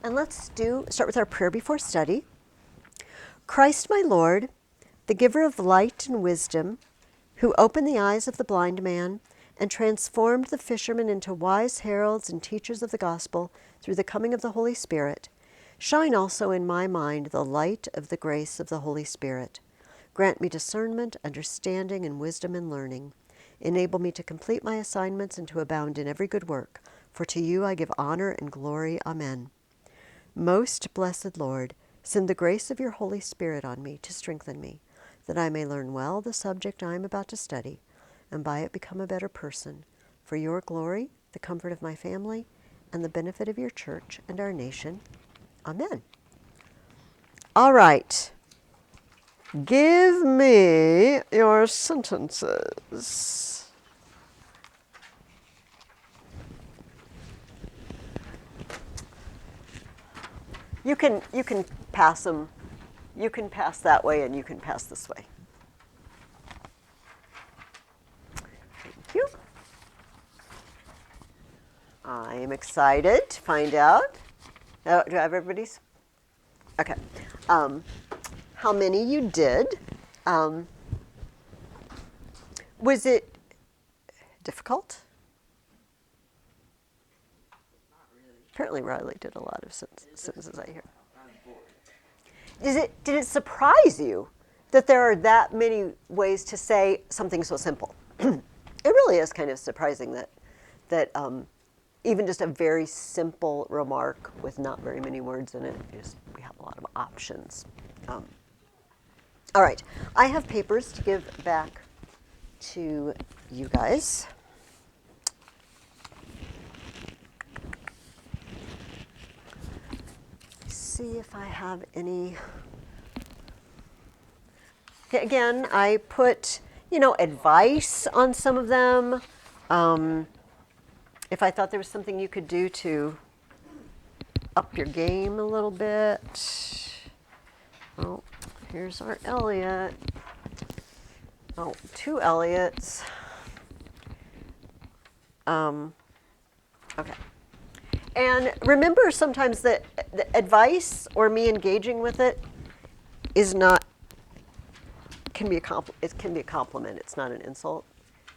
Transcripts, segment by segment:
And let's start with our prayer before study. Christ my Lord, the giver of light and wisdom, who opened the eyes of the blind man and transformed the fishermen into wise heralds and teachers of the gospel through the coming of the Holy Spirit, shine also in my mind the light of the grace of the Holy Spirit. Grant me discernment, understanding, and wisdom in learning. Enable me to complete my assignments and to abound in every good work. For to you I give honor and glory. Amen. Most blessed Lord, send the grace of your Holy Spirit on me to strengthen me, that I may learn well the subject I am about to study, and by it become a better person, for your glory, the comfort of my family, and the benefit of your church and our nation. Amen. All right. Give me your sentences. You can pass them. You can pass that way and you can pass this way. Thank you. I am excited to find out. Oh, do I have everybody's? Okay. How many you did? Was it difficult? Not really. Apparently Riley did a lot of sentences, I hear. Did it surprise you that there are that many ways to say something so simple? It really is kind of surprising that even just a very simple remark with not very many words in it, we have a lot of options. All right, I have papers to give back to you guys. See if I have any. Okay, again, I put, advice on some of them. If I thought there was something you could do to up your game a little bit. Oh, here's our Elliot. Oh, 2 Elliots. Okay. And remember sometimes that the advice or me engaging with it is not, it can be a compliment. It's not an insult,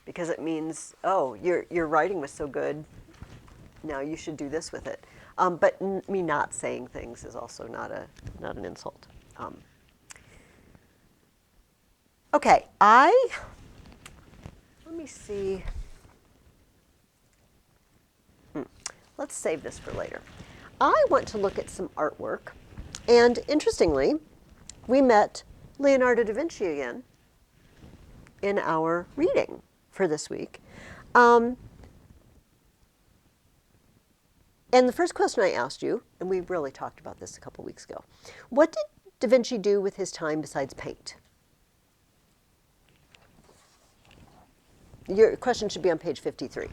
because it means, oh, your writing was so good. Now you should do this with it. But me not saying things is also not an insult. Okay, let me see. Let's save this for later. I want to look at some artwork. And interestingly, we met Leonardo da Vinci again in our reading for this week. And the first question I asked you, and we really talked about this a couple weeks ago, what did Da Vinci do with his time besides paint? Your question should be on page 53.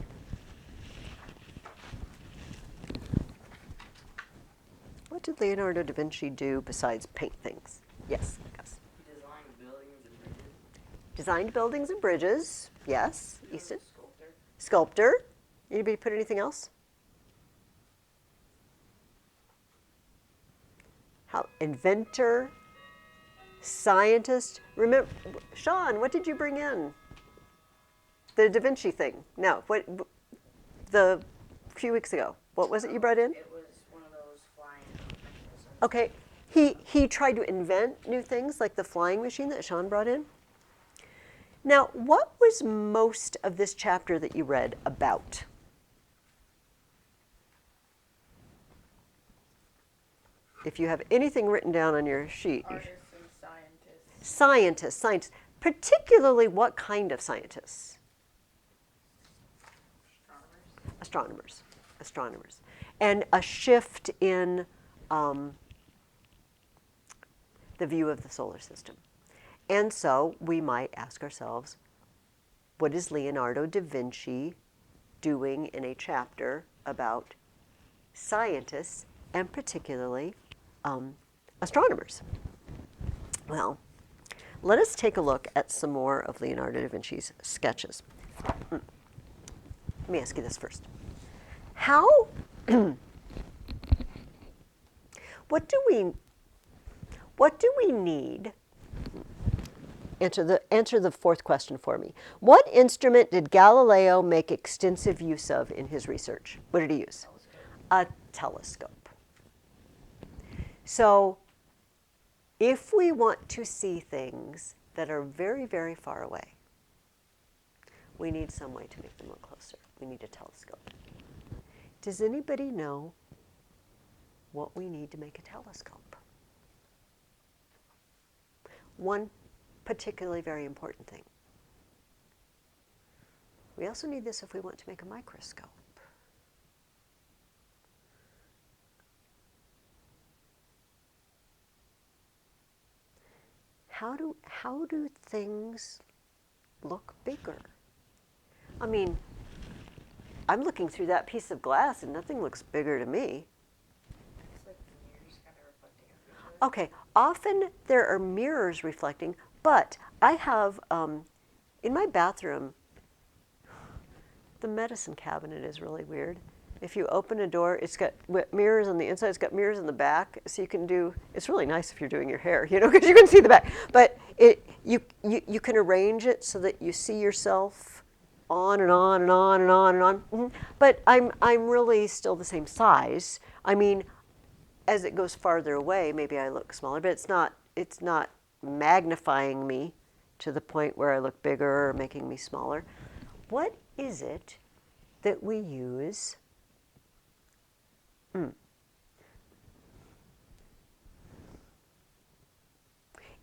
What did Leonardo da Vinci do besides paint things? Yes, Gus. He designed buildings and bridges. Designed buildings and bridges. Yes, Easton. Sculptor. Sculptor. Anybody put anything else? Inventor, scientist. Remember, Sean, what did you bring in? The Da Vinci thing. No, the few weeks ago. What was it you brought in? It was one of those flying mechanisms. Okay, he tried to invent new things like the flying machine that Sean brought in. Now, what was most of this chapter that you read about? If you have anything written down on your sheet. Artists and scientists. Scientists. Particularly what kind of scientists? Astronomers. And a shift in the view of the solar system. And so we might ask ourselves, what is Leonardo da Vinci doing in a chapter about scientists and particularly astronomers? Well, let us take a look at some more of Leonardo da Vinci's sketches. Let me ask you this first. How What do we need? Answer the fourth question for me. What instrument did Galileo make extensive use of in his research? What did he use? A telescope. So if we want to see things that are very, very far away, we need some way to make them look closer. We need a telescope. Does anybody know what we need to make a telescope? One particularly very important thing. We also need this if we want to make a microscope. How do things look bigger? I mean, I'm looking through that piece of glass and nothing looks bigger to me. It's like mirrors kind of reflecting off each other. Okay, often there are mirrors reflecting, but I have, in my bathroom, the medicine cabinet is really weird. If you open a door, it's got mirrors on the inside, it's got mirrors in the back, so you can do, it's really nice if you're doing your hair, you know, because you can see the back. But you can arrange it so that you see yourself on and on and on and on and on. Mm-hmm. But I'm really still the same size. I mean, as it goes farther away, maybe I look smaller, but it's not magnifying me to the point where I look bigger or making me smaller. What is it that we use?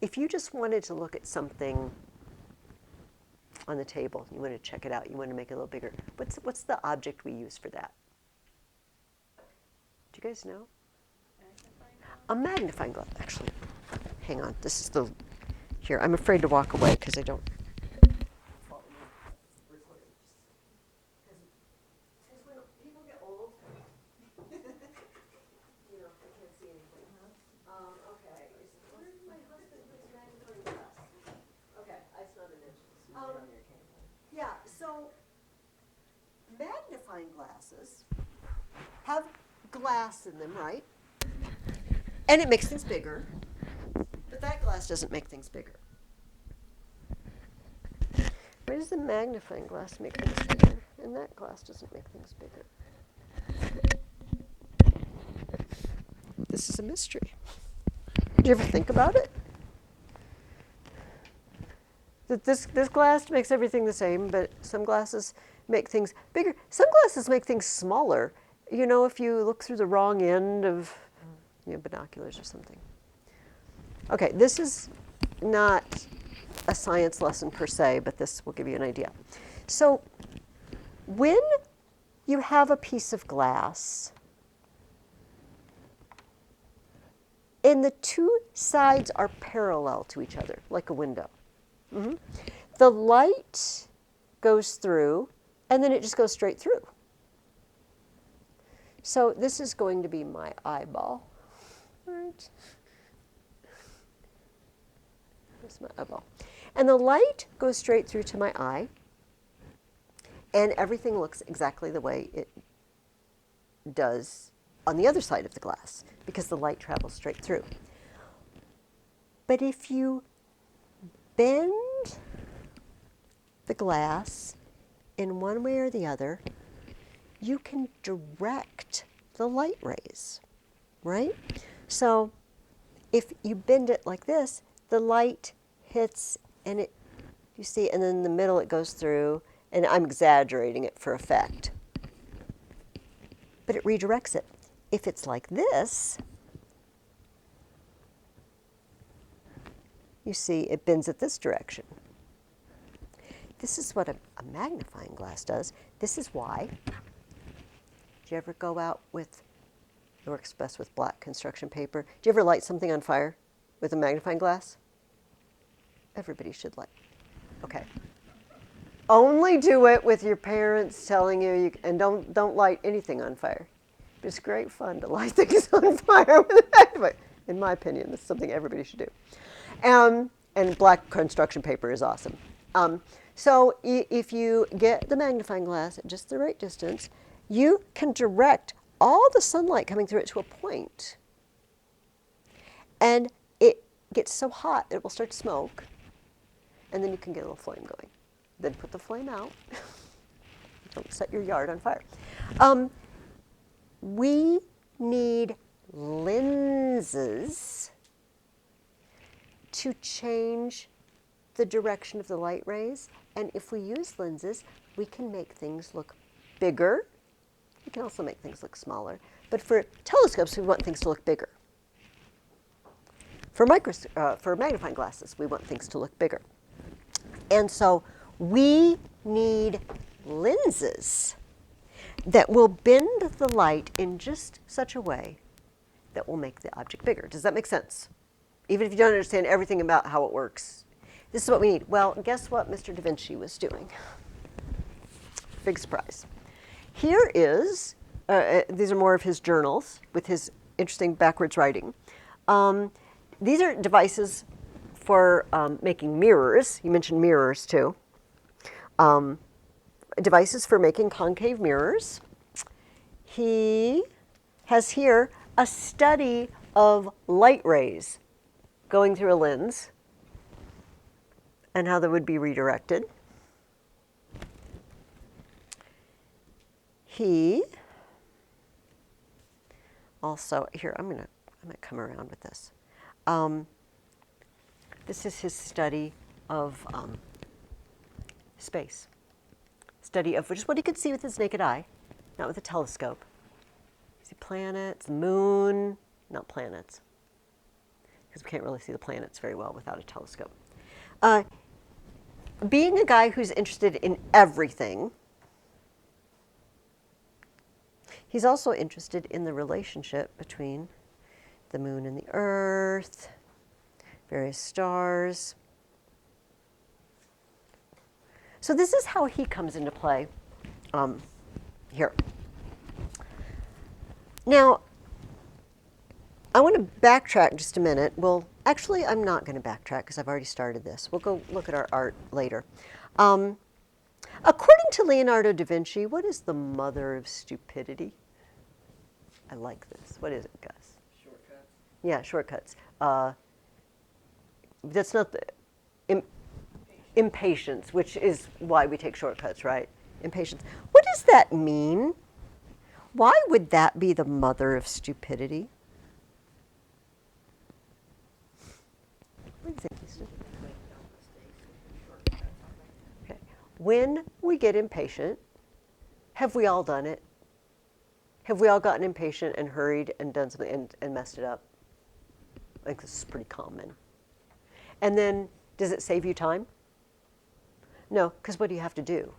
If you just wanted to look at something on the table, you want to check it out, you want to make it a little bigger, what's the object we use for that? Do you guys know? A magnifying glass, actually. Hang on, this is the, here, I'm afraid to walk away because I don't. Yeah, so magnifying glasses have glass in them, right? And it makes things bigger, but that glass doesn't make things bigger. Why does the magnifying glass make things bigger, and that glass doesn't make things bigger? This is a mystery. Did you ever think about it? That this glass makes everything the same, but some glasses make things bigger. Some glasses make things smaller. You know, if you look through the wrong end of binoculars or something. Okay, this is not a science lesson per se, but this will give you an idea. So when you have a piece of glass and the two sides are parallel to each other, like a window, the light goes through, and then it just goes straight through. So this is going to be my eyeball, right? Here's my eyeball. And the light goes straight through to my eye, and everything looks exactly the way it does on the other side of the glass, because the light travels straight through. But if you bend the glass in one way or the other, you can direct the light rays, right? So if you bend it like this, the light hits and it, you see, and then in the middle it goes through, and I'm exaggerating it for effect, but it redirects it. If it's like this, you see it bends it this direction. This is what a magnifying glass does. This is why. Do you ever go out with, it works best with black construction paper. Do you ever light something on fire with a magnifying glass? Everybody should light. Okay. Only do it with your parents telling you, and don't light anything on fire. It's great fun to light things on fire with a magnifying. In my opinion, this is something everybody should do. And black construction paper is awesome. So if you get the magnifying glass at just the right distance, you can direct all the sunlight coming through it to a point. And it gets so hot it will start to smoke, and then you can get a little flame going. Then put the flame out. Don't set your yard on fire. We need lenses to change the direction of the light rays. And if we use lenses, we can make things look bigger. We can also make things look smaller. But for telescopes, we want things to look bigger. For magnifying glasses, we want things to look bigger. And so we need lenses that will bend the light in just such a way that will make the object bigger. Does that make sense? Even if you don't understand everything about how it works, this is what we need. Well, guess what Mr. Da Vinci was doing? Big surprise. Here is, these are more of his journals with his interesting backwards writing. These are devices for making mirrors. You mentioned mirrors too. Devices for making concave mirrors. He has here a study of light rays going through a lens and how they would be redirected. He also, here, I'm gonna come around with this. This is his study of space. Study of just what he could see with his naked eye, not with a telescope. See planets, moon, not planets, because we can't really see the planets very well without a telescope. Being a guy who's interested in everything, he's also interested in the relationship between the moon and the earth, various stars. So this is how he comes into play here. Now, I want to backtrack just a minute. Well, actually, I'm not going to backtrack because I've already started this. We'll go look at our art later. According to Leonardo da Vinci, what is the mother of stupidity? I like this. What is it, Gus? Shortcuts. Yeah, shortcuts. That's not the impatience, which is why we take shortcuts, right? Impatience. What does that mean? Why would that be the mother of stupidity? What do you think, Houston? Okay. When we get impatient, have we all done it? Have we all gotten impatient and hurried and done something and messed it up? I think this is pretty common. And then, does it save you time? No, because what do you have to do?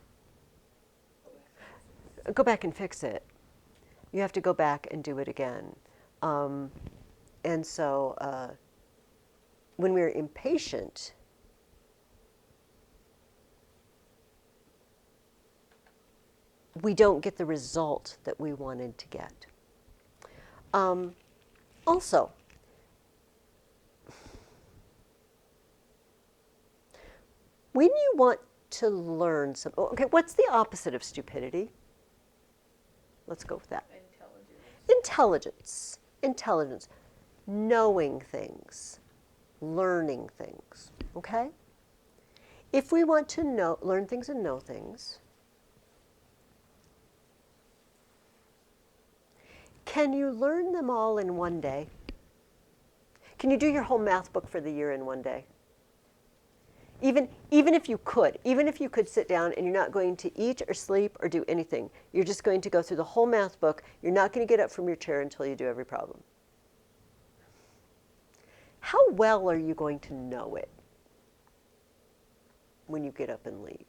Go back and fix it. You have to go back and do it again. And so when we're impatient, we don't get the result that we wanted to get. Also, when you want to learn something, okay, what's the opposite of stupidity? Let's go with that. Intelligence. Intelligence. Knowing things. Learning things. Okay? If we want to learn things and know things, can you learn them all in one day? Can you do your whole math book for the year in one day? Even if you could sit down and you're not going to eat or sleep or do anything, you're just going to go through the whole math book, you're not going to get up from your chair until you do every problem. How well are you going to know it when you get up and leave?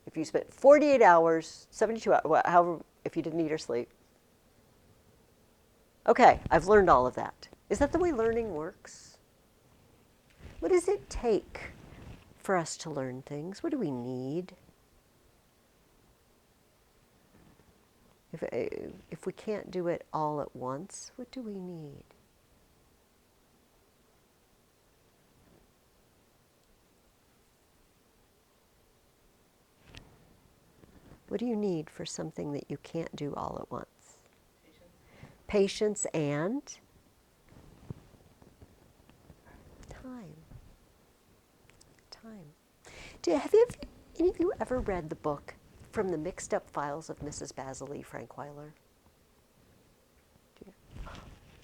If you spent 48 hours, 72 hours, however, if you didn't eat or sleep. Okay, I've learned all of that. Is that the way learning works? What does it take for us to learn things? What do we need? If we can't do it all at once, what do we need? What do you need for something that you can't do all at once? Patience and? time. Any of you ever read the book From the Mixed Up Files of Mrs. Basil E. Frankweiler? Do you?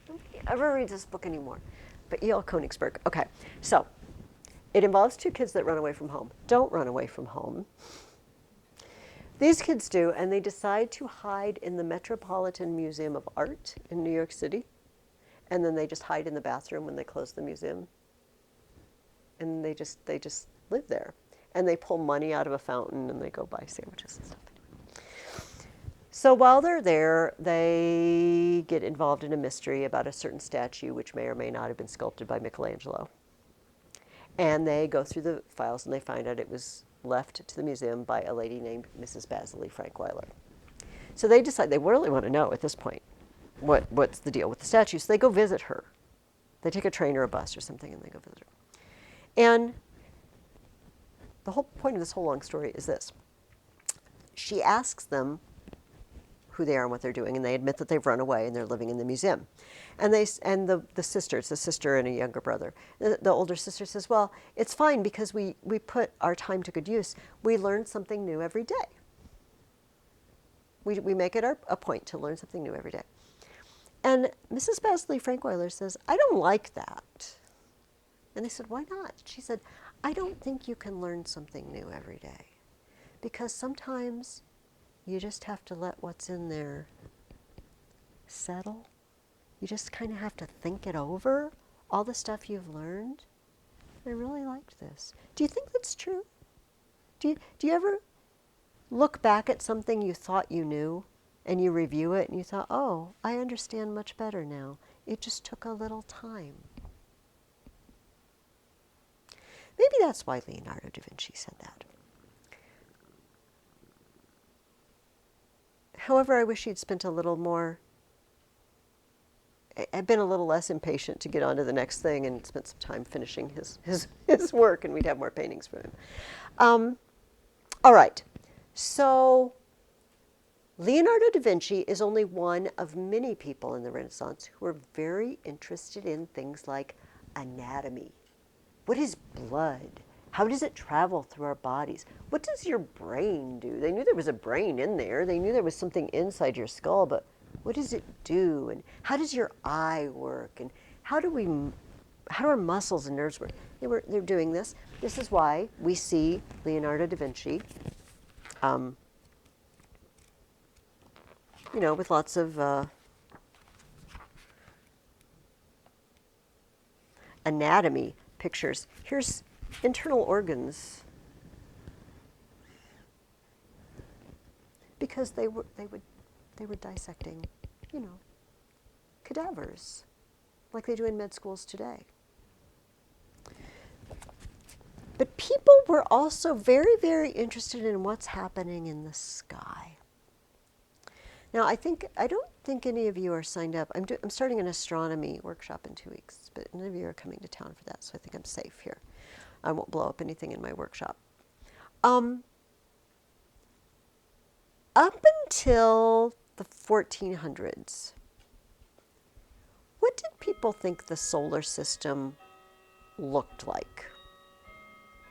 Nobody ever reads this book anymore. But E.L. Konigsberg. Okay, so it involves two kids that run away from home. Don't run away from home. These kids do, and they decide to hide in the Metropolitan Museum of Art in New York City. And then they just hide in the bathroom when they close the museum. And they just live there. And they pull money out of a fountain and they go buy sandwiches and stuff. So while they're there, they get involved in a mystery about a certain statue which may or may not have been sculpted by Michelangelo. And they go through the files and they find out it was left to the museum by a lady named Mrs. Basil E. Frankweiler. So they decide they really want to know at this point what's the deal with the statue. So they go visit her. They take a train or a bus or something and they go visit her. And the whole point of this whole long story is this. She asks them who they are and what they're doing, and they admit that they've run away and they're living in the museum. And the sister, it's a sister and a younger brother. The older sister says, well, it's fine because we put our time to good use. We learn something new every day. We make it a point to learn something new every day. And Mrs. Basil E. Frankweiler says, I don't like that. And they said, why not? She said, I don't think you can learn something new every day because sometimes you just have to let what's in there settle. You just kind of have to think it over, all the stuff you've learned. I really liked this. Do you think that's true? Do you ever look back at something you thought you knew and you review it and you thought, oh, I understand much better now. It just took a little time. Maybe that's why Leonardo da Vinci said that. However, I wish he'd spent a little more, I'd been a little less impatient to get on to the next thing and spent some time finishing his work, and we'd have more paintings from him. All right, so Leonardo da Vinci is only one of many people in the Renaissance who are very interested in things like anatomy. What is blood? How does it travel through our bodies? What does your brain do? They knew there was a brain in there. They knew there was something inside your skull, but what does it do? And how does your eye work? And how do our muscles and nerves work? They're doing this. This is why we see Leonardo da Vinci, with lots of anatomy pictures. Here's internal organs, because they were dissecting, cadavers, like they do in med schools today. But people were also very, very interested in what's happening in the sky. Now, I don't think any of you are signed up. I'm starting an astronomy workshop in 2 weeks, but none of you are coming to town for that, so I think I'm safe here. I won't blow up anything in my workshop. Up until the 1400s, what did people think the solar system looked like?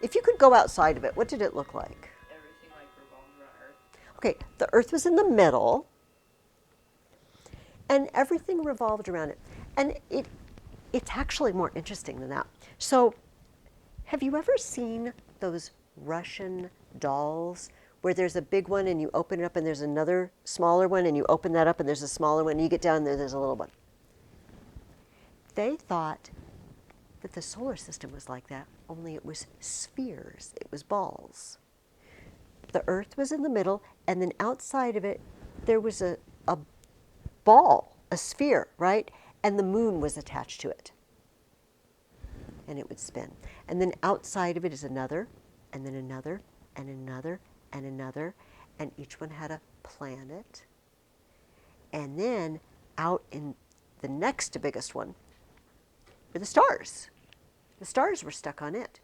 If you could go outside of it, what did it look like? Everything like revolved around Earth. Okay, the Earth was in the middle, and everything revolved around it. And it's actually more interesting than that. So, have you ever seen those Russian dolls where there's a big one and you open it up and there's another smaller one and you open that up and there's a smaller one and you get down there, there's a little one? They thought that the solar system was like that, only it was spheres, it was balls. The Earth was in the middle, and then outside of it there was a ball, a sphere, right? And the moon was attached to it. And it would spin. And then outside of it is another, and then another, and another, and another, and each one had a planet. And then out in the next biggest one were the stars. The stars were stuck on it.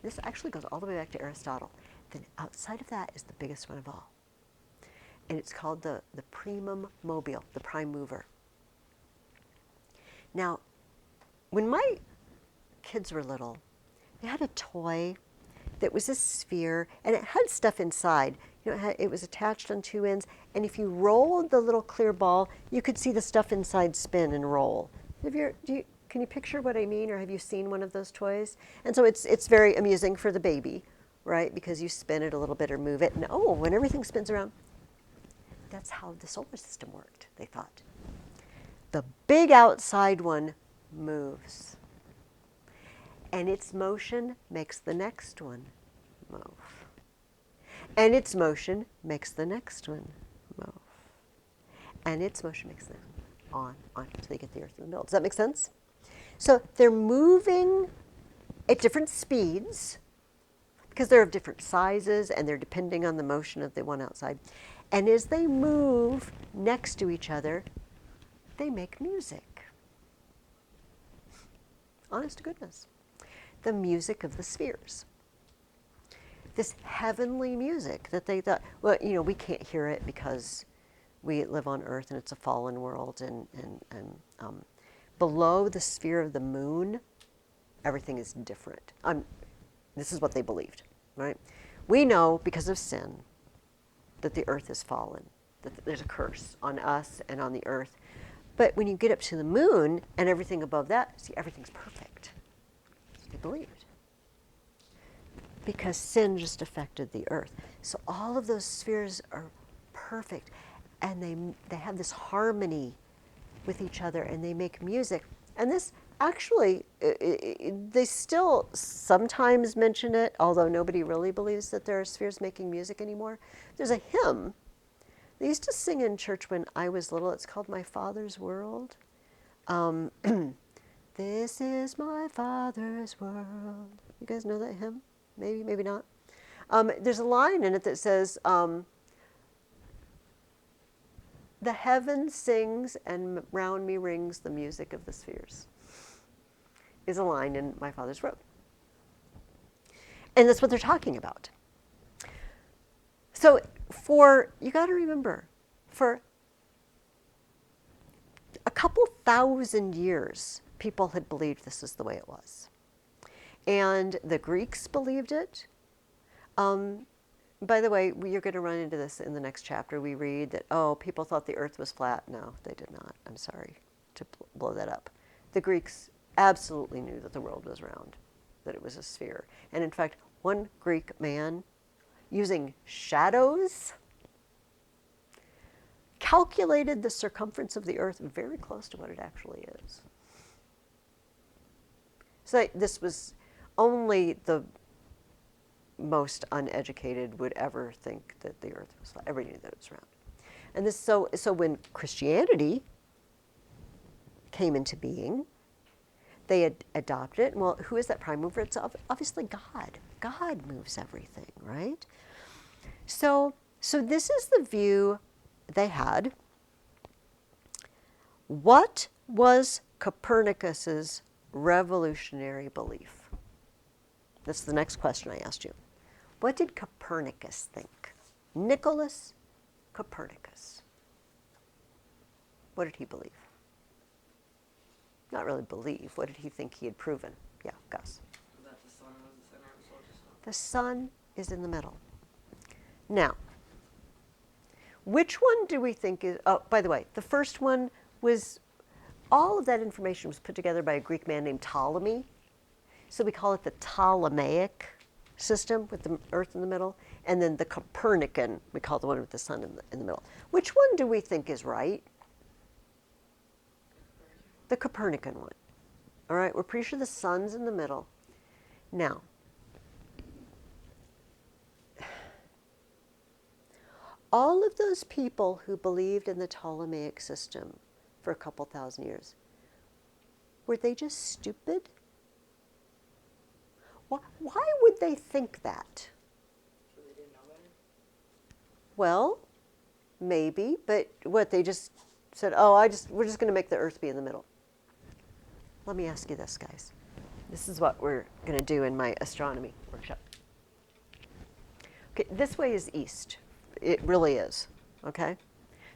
This actually goes all the way back to Aristotle. Then outside of that is the biggest one of all. And it's called the primum mobile, the prime mover. Now, when my kids were little, they had a toy that was a sphere, and it had stuff inside. You know, it was attached on two ends, and if you rolled the little clear ball, you could see the stuff inside spin and roll. Can you picture what I mean, or have you seen one of those toys? And so it's very amusing for the baby, right? Because you spin it a little bit or move it, and oh, when everything spins around, that's how the solar system worked, they thought. The big outside one moves. And its motion makes the next one move. And its motion makes the next one move. And its motion makes them on, until they get the Earth in the middle. Does that make sense? So they're moving at different speeds because they're of different sizes and they're depending on the motion of the one outside. And as they move next to each other, they make music. Honest to goodness. The music of the spheres. This heavenly music that they thought, well, you know, we can't hear it because we live on Earth and it's a fallen world, and below the sphere of the moon, everything is different. This is what they believed, right? We know because of sin that the Earth is fallen, that there's a curse on us and on the Earth. But when you get up to the moon and everything above that, see, everything's perfect. That's what they believed. Because sin just affected the Earth. So all of those spheres are perfect. And they have this harmony with each other, and they make music. And this actually, they still sometimes mention it, although nobody really believes that there are spheres making music anymore. There's a hymn they used to sing in church when I was little. It's called My Father's World. This is my Father's world. You guys know that hymn? Maybe, maybe not. There's a line in it that says, the heaven sings and round me rings the music of the spheres, is a line in My Father's World. And that's what they're talking about. So you got to remember, for a couple thousand years, people had believed this is the way it was. And the Greeks believed it. By the way, you're going to run into this in the next chapter. We read that, oh, people thought the Earth was flat. No, they did not. I'm sorry to blow that up. The Greeks absolutely knew that the world was round, that it was a sphere. And in fact, one Greek man, using shadows, calculated the circumference of the Earth very close to what it actually is. So this was only the most uneducated would ever think that the Earth was flat. Everybody knew that it was round. And this, so when Christianity came into being, they had adopted it. Well, who is that prime mover? It's obviously God. God moves everything, right? So this is the view they had. What was Copernicus's revolutionary belief? That's the next question I asked you. What did Copernicus think? Nicholas Copernicus. What did he believe? Not really believe. What did he think he had proven? Yeah, Gus. That the sun was the center of the solar system. The sun is in the middle. Now, which one do we think is, oh, by the way, the first one was, all of that information was put together by a Greek man named Ptolemy. So we call it the Ptolemaic system with the Earth in the middle. And then the Copernican, we call the one with the sun in the middle. Which one do we think is right? The Copernican one. All right, we're pretty sure the sun's in the middle. Now, all of those people who believed in the Ptolemaic system for a couple thousand years, were they just stupid? Why would they think that? So they didn't know better? Well, maybe, but what, they just said, oh, we're just going to make the Earth be in the middle. Let me ask you this, guys. This is what we're going to do in my astronomy workshop. Okay, this way is east. It really is, okay?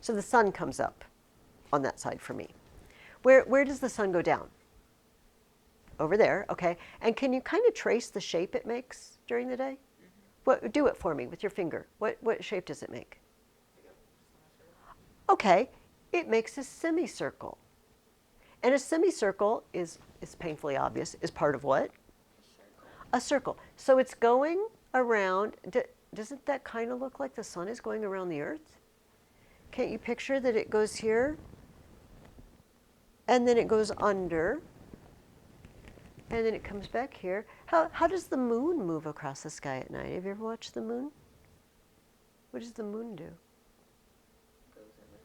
So the sun comes up on that side for me. Where does the sun go down? over there, okay. And can you kind of trace the shape it makes during the day? What, do it for me with your finger. What shape does it make? Okay, it makes a semicircle. And a semicircle is painfully obvious, is part of what? A circle. So it's going around, doesn't that kind of look like the sun is going around the earth? Can't you picture that it goes here, and then it goes under, and then it comes back here? How does the moon move across the sky at night? Have you ever watched the moon? What does the moon do? Goes in a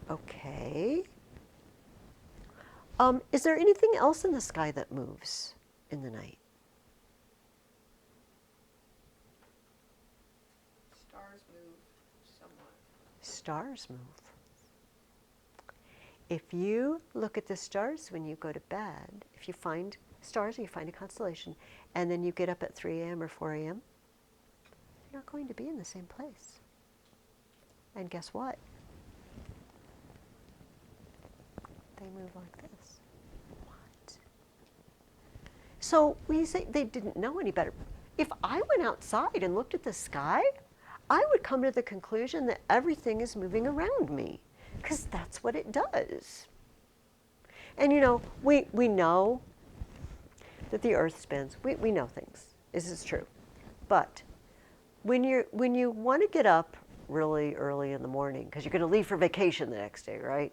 semicircle. Okay. Is there anything else in the sky that moves in the night? Stars move somewhat. Stars move. If you look at the stars when you go to bed, if you find stars or you find a constellation, and then you get up at 3 a.m. or 4 a.m., you're not going to be in the same place. And guess what? They move like this. What? So when you say they didn't know any better, if I went outside and looked at the sky, I would come to the conclusion that everything is moving around me, because that's what it does. And you know, we know that the earth spins. We know things. This is true. But when you want to get up really early in the morning, because you're going to leave for vacation the next day, right?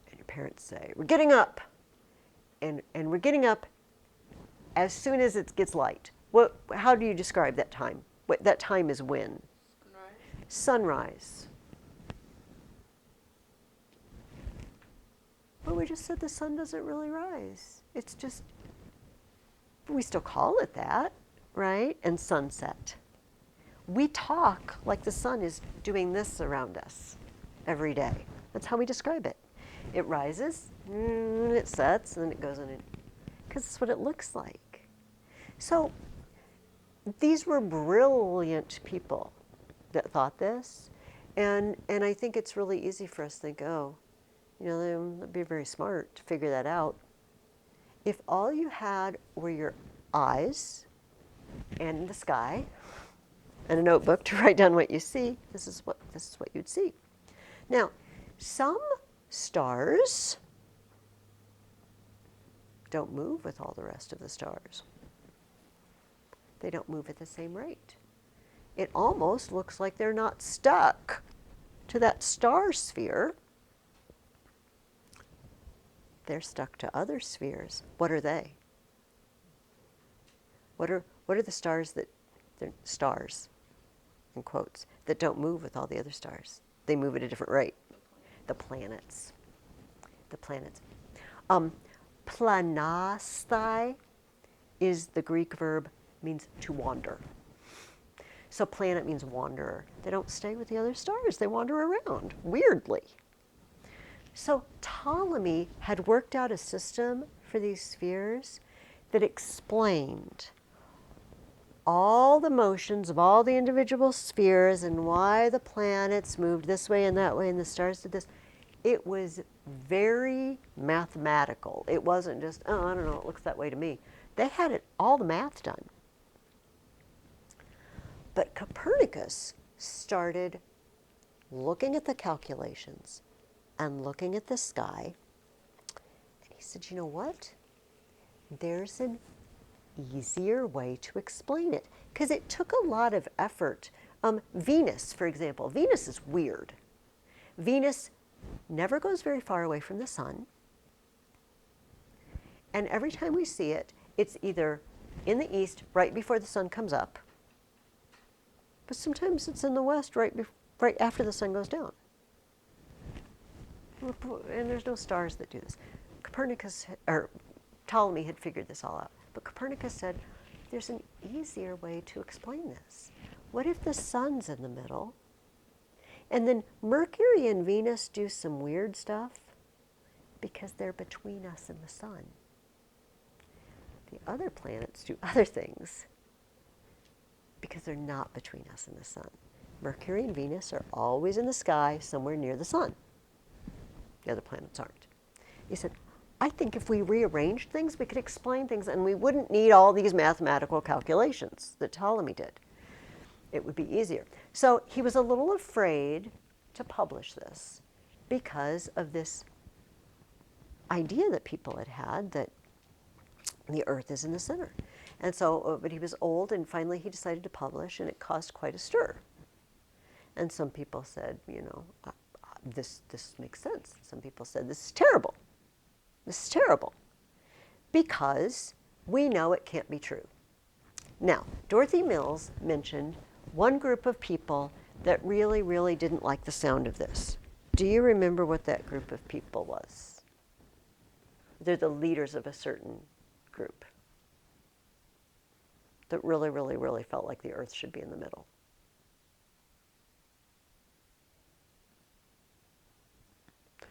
And your parents say, we're getting up. And we're getting up as soon as it gets light. How do you describe that time? That time is when? Sunrise. Sunrise. But we just said the sun doesn't really rise. It's just, we still call it that, right? And sunset. We talk like the sun is doing this around us every day. That's how we describe it. It rises, and it sets, and then it goes in, because it's what it looks like. So these were brilliant people that thought this, and I think it's really easy for us to think, oh, you know, they'd be very smart to figure that out. If all you had were your eyes and the sky and a notebook to write down what you see, this is what you'd see. Now, some stars don't move with all the rest of the stars. They don't move at the same rate. It almost looks like they're not stuck to that star sphere. They're stuck to other spheres. What are they? What are the stars that, they're stars, in quotes, that don't move with all the other stars? They move at a different rate. The planets. The planets. Planastai is the Greek verb, means to wander. So planet means wanderer. They don't stay with the other stars. They wander around, weirdly. So Ptolemy had worked out a system for these spheres that explained all the motions of all the individual spheres and why the planets moved this way and that way and the stars did this. It was very mathematical. It wasn't just, oh, I don't know, it looks that way to me. They had all the math done. But Copernicus started looking at the calculations and looking at the sky, and he said, you know what? There's an easier way to explain it, because it took a lot of effort. Venus, for example, Venus is weird. Venus never goes very far away from the sun, and every time we see it, it's either in the east right before the sun comes up, but sometimes it's in the west right after the sun goes down. And there's no stars that do this. Ptolemy had figured this all out. But Copernicus said, there's an easier way to explain this. What if the sun's in the middle, and then Mercury and Venus do some weird stuff because they're between us and the sun? The other planets do other things because they're not between us and the sun. Mercury and Venus are always in the sky somewhere near the sun. The other planets aren't. He said, I think if we rearranged things, we could explain things and we wouldn't need all these mathematical calculations that Ptolemy did. It would be easier. So he was a little afraid to publish this because of this idea that people had had that the Earth is in the center. And so, but he was old, and finally he decided to publish, and it caused quite a stir. And some people said, you know, this makes sense. Some people said, this is terrible. This is terrible. Because we know it can't be true. Now, Dorothy Mills mentioned one group of people that really, really didn't like the sound of this. Do you remember what that group of people was? They're the leaders of a certain group that really, really, really felt like the Earth should be in the middle.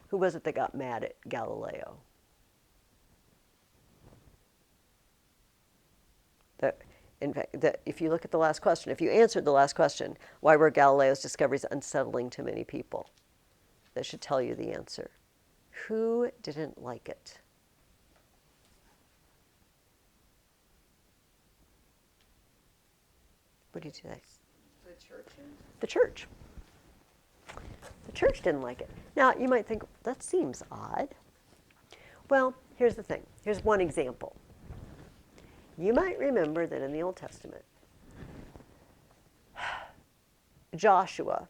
Who was it that got mad at Galileo? In fact, if you look at the last question, if you answered the last question, why were Galileo's discoveries unsettling to many people? That should tell you the answer. Who didn't like it? What did you say? The churches? The church. The church didn't like it. Now, you might think, that seems odd. Well, here's the thing. Here's one example. You might remember that in the Old Testament, Joshua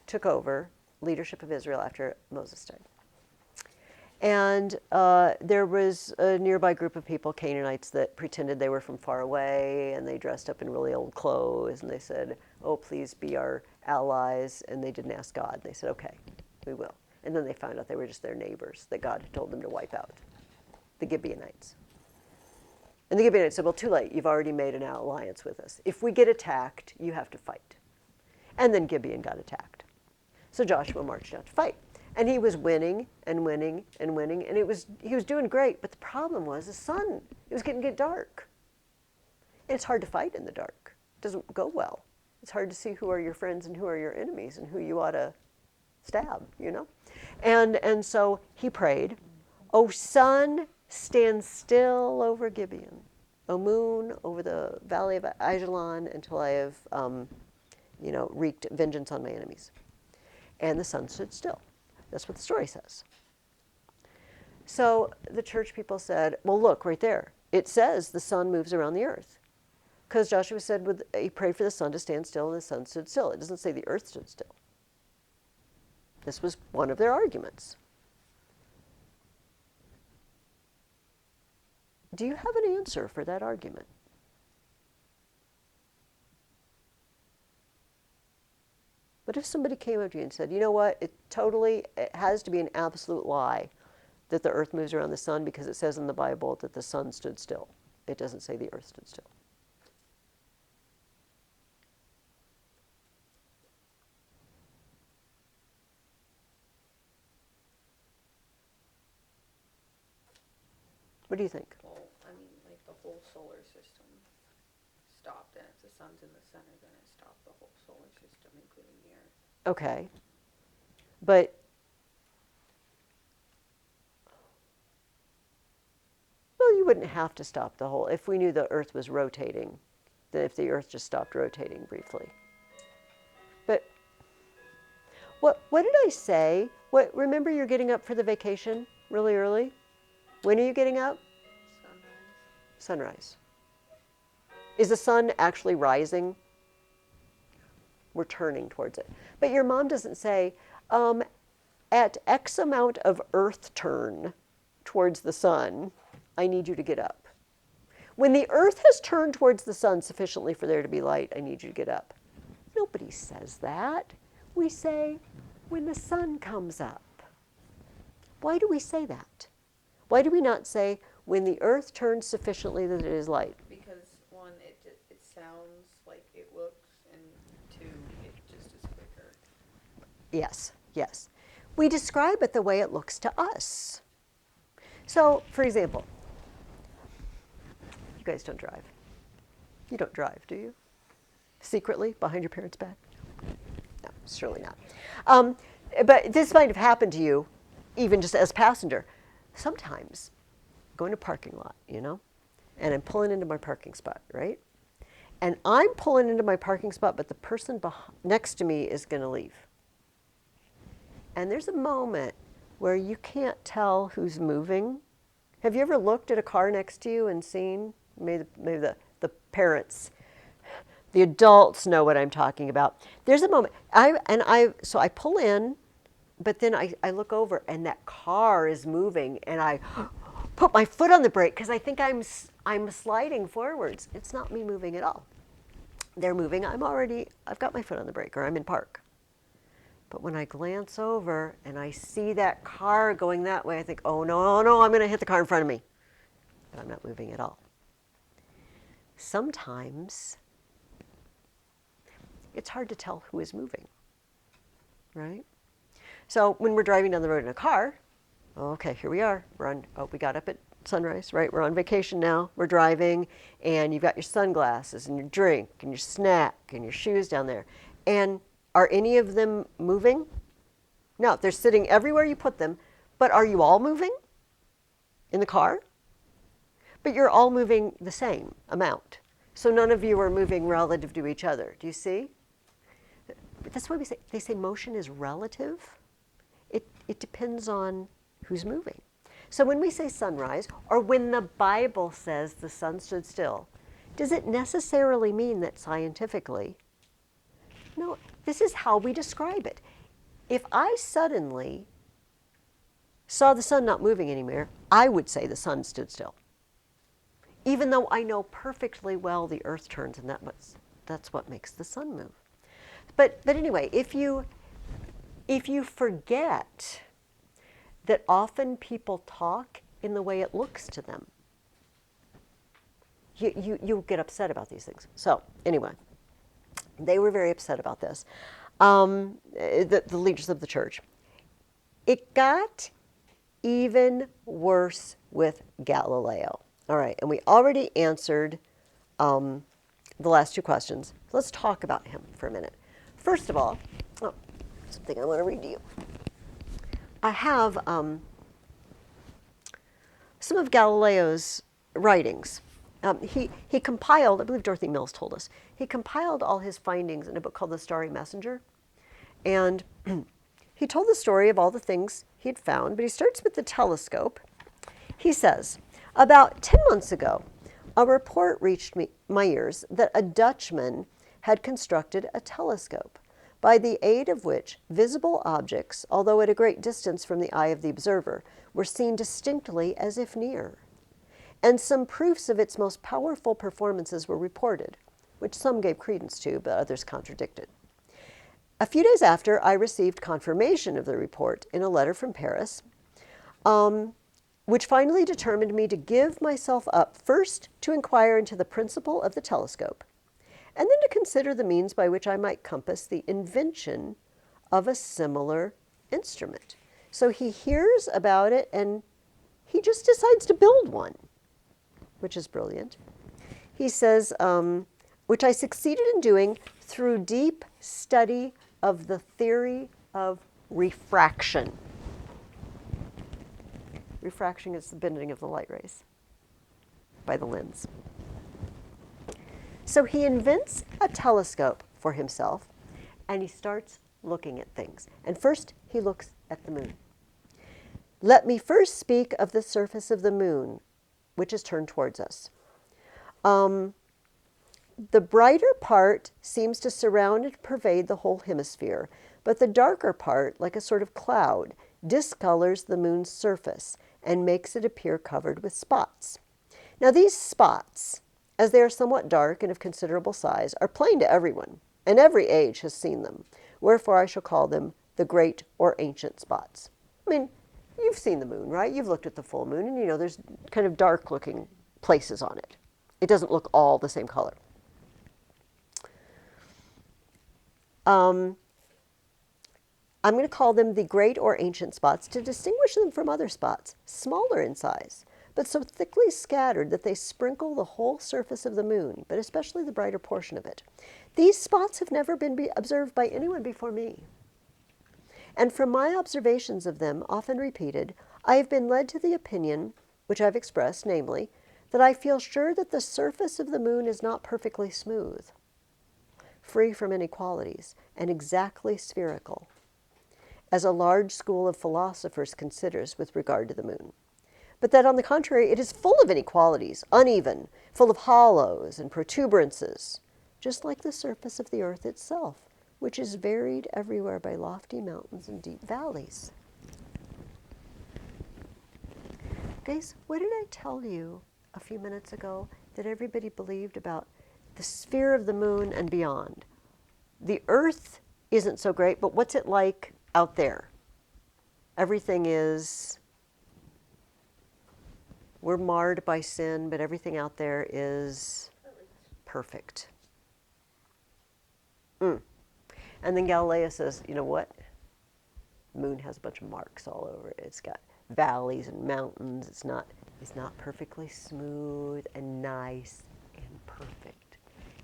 took over leadership of Israel after Moses died. And there was a nearby group of people, Canaanites, that pretended they were from far away, and they dressed up in really old clothes, and they said, oh, please be our allies, and they didn't ask God. They said, okay, we will. And then they found out they were just their neighbors that God had told them to wipe out, the Gibeonites. And the Gibeonites said, well, too late. You've already made an alliance with us. If we get attacked, you have to fight. And then Gibeon got attacked. So Joshua marched out to fight. And he was winning and winning and winning. And he was doing great. But the problem was the sun. It was getting dark. And it's hard to fight in the dark. It doesn't go well. It's hard to see who are your friends and who are your enemies and who you ought to stab, you know. And so he prayed, O sun, stand still over Gibeon. O moon, over the valley of Ajalon, until I have, wreaked vengeance on my enemies. And the sun stood still. That's what the story says. So the church people said, well, look, right there. It says the sun moves around the earth. Because Joshua said, he prayed for the sun to stand still, and the sun stood still. It doesn't say the earth stood still. This was one of their arguments. Do you have an answer for that argument? What if somebody came up to you and said, you know what, it has to be an absolute lie that the earth moves around the sun because it says in the Bible that the sun stood still. It doesn't say the earth stood still. What do you think? Well, I mean, like the whole solar system stopped, and if the sun's in the center, then it stopped the whole solar system, including the Earth. Okay. But well, you wouldn't have to stop the whole. If we knew the Earth was rotating, then if the Earth just stopped rotating briefly. But what did I say? Remember, you're getting up for the vacation really early? When are you getting up? Sunrise. Is the sun actually rising? We're turning towards it. But your mom doesn't say, at X amount of Earth turn towards the sun, I need you to get up. When the Earth has turned towards the sun sufficiently for there to be light, I need you to get up. Nobody says that. We say, when the sun comes up. Why do we say that? Why do we not say, when the earth turns sufficiently that it is light? Because one, it sounds like it looks, and two, it just is quicker. Yes, yes. We describe it the way it looks to us. So, for example, you guys don't drive. You don't drive, do you? Secretly, behind your parents' back? No, surely not. But this might have happened to you even just as passenger, sometimes go in a parking lot, you know, and I'm pulling into my parking spot, right? And I'm pulling into my parking spot, but the person next to me is going to leave. And there's a moment where you can't tell who's moving. Have you ever looked at a car next to you and seen, maybe the parents, the adults know what I'm talking about. There's a moment, so I pull in, but then I look over and that car is moving and I put my foot on the brake because I think I'm sliding forwards. It's not me moving at all. They're moving, I've got my foot on the brake or I'm in park. But when I glance over and I see that car going that way, I think, oh no, no, I'm going to hit the car in front of me. But I'm not moving at all. Sometimes it's hard to tell who is moving, right? So when we're driving down the road in a car, okay, here we are. We got up at sunrise, right? We're on vacation now. We're driving, and you've got your sunglasses and your drink and your snack and your shoes down there. And are any of them moving? No, they're sitting everywhere you put them. But are you all moving in the car? But you're all moving the same amount. So none of you are moving relative to each other. Do you see? But that's why they say motion is relative. It depends on who's moving. So when we say sunrise, or when the Bible says the sun stood still, does it necessarily mean that scientifically? No, this is how we describe it. If I suddenly saw the sun not moving anymore, I would say the sun stood still. Even though I know perfectly well the earth turns and that's what makes the sun move. But anyway, if you forget that often people talk in the way it looks to them, you get upset about these things. So anyway, they were very upset about this, the leaders of the church. It got even worse with Galileo. All right, and we already answered the last two questions. Let's talk about him for a minute. First of all, something I want to read to you. I have some of Galileo's writings. He compiled, I believe Dorothy Mills told us, he compiled all his findings in a book called The Starry Messenger. And he told the story of all the things he had found, but he starts with the telescope. He says, about 10 months ago, a report reached my ears that a Dutchman had constructed a telescope, by the aid of which visible objects, although at a great distance from the eye of the observer, were seen distinctly as if near. And some proofs of its most powerful performances were reported, which some gave credence to, but others contradicted. A few days after, I received confirmation of the report in a letter from Paris, which finally determined me to give myself up first to inquire into the principle of the telescope, and then to consider the means by which I might compass the invention of a similar instrument. So he hears about it and he just decides to build one, which is brilliant. He says, which I succeeded in doing through deep study of the theory of refraction. Refraction is the bending of the light rays by the lens. So he invents a telescope for himself, and he starts looking at things. And first, he looks at the moon. Let me first speak of the surface of the moon, which is turned towards us. The brighter part seems to surround and pervade the whole hemisphere, but the darker part, like a sort of cloud, discolors the moon's surface and makes it appear covered with spots. Now these spots, as they are somewhat dark and of considerable size, are plain to everyone, and every age has seen them. Wherefore I shall call them the great or ancient spots. I mean, you've seen the moon, right? You've looked at the full moon, and you know there's kind of dark-looking places on it. It doesn't look all the same color. I'm going to call them the great or ancient spots to distinguish them from other spots, smaller in size, but so thickly scattered that they sprinkle the whole surface of the moon, but especially the brighter portion of it. These spots have never been observed by anyone before me. And from my observations of them, often repeated, I have been led to the opinion, which I've expressed, namely, that I feel sure that the surface of the moon is not perfectly smooth, free from inequalities, and exactly spherical, as a large school of philosophers considers with regard to the moon. But that, on the contrary, it is full of inequalities, uneven, full of hollows and protuberances, just like the surface of the earth itself, which is varied everywhere by lofty mountains and deep valleys. Guys, what did I tell you a few minutes ago that everybody believed about the sphere of the moon and beyond? The earth isn't so great, but what's it like out there? Everything is, we're marred by sin, but everything out there is perfect. And then Galileo says, you know what? The moon has a bunch of marks all over it. It's got valleys and mountains. It's not perfectly smooth and nice and perfect.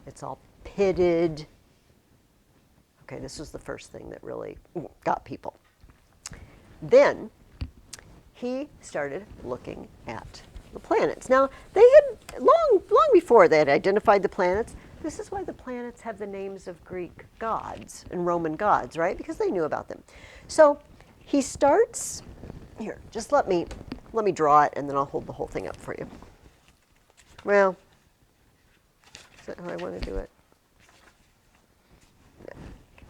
It's all pitted. Okay, this was the first thing that really got people. Then he started looking at the planets. Now, they had, long before they had identified the planets, this is why the planets have the names of Greek gods and Roman gods, right? Because they knew about them. So he starts, here, just let me draw it and then I'll hold the whole thing up for you. Well, is that how I want to do it? No.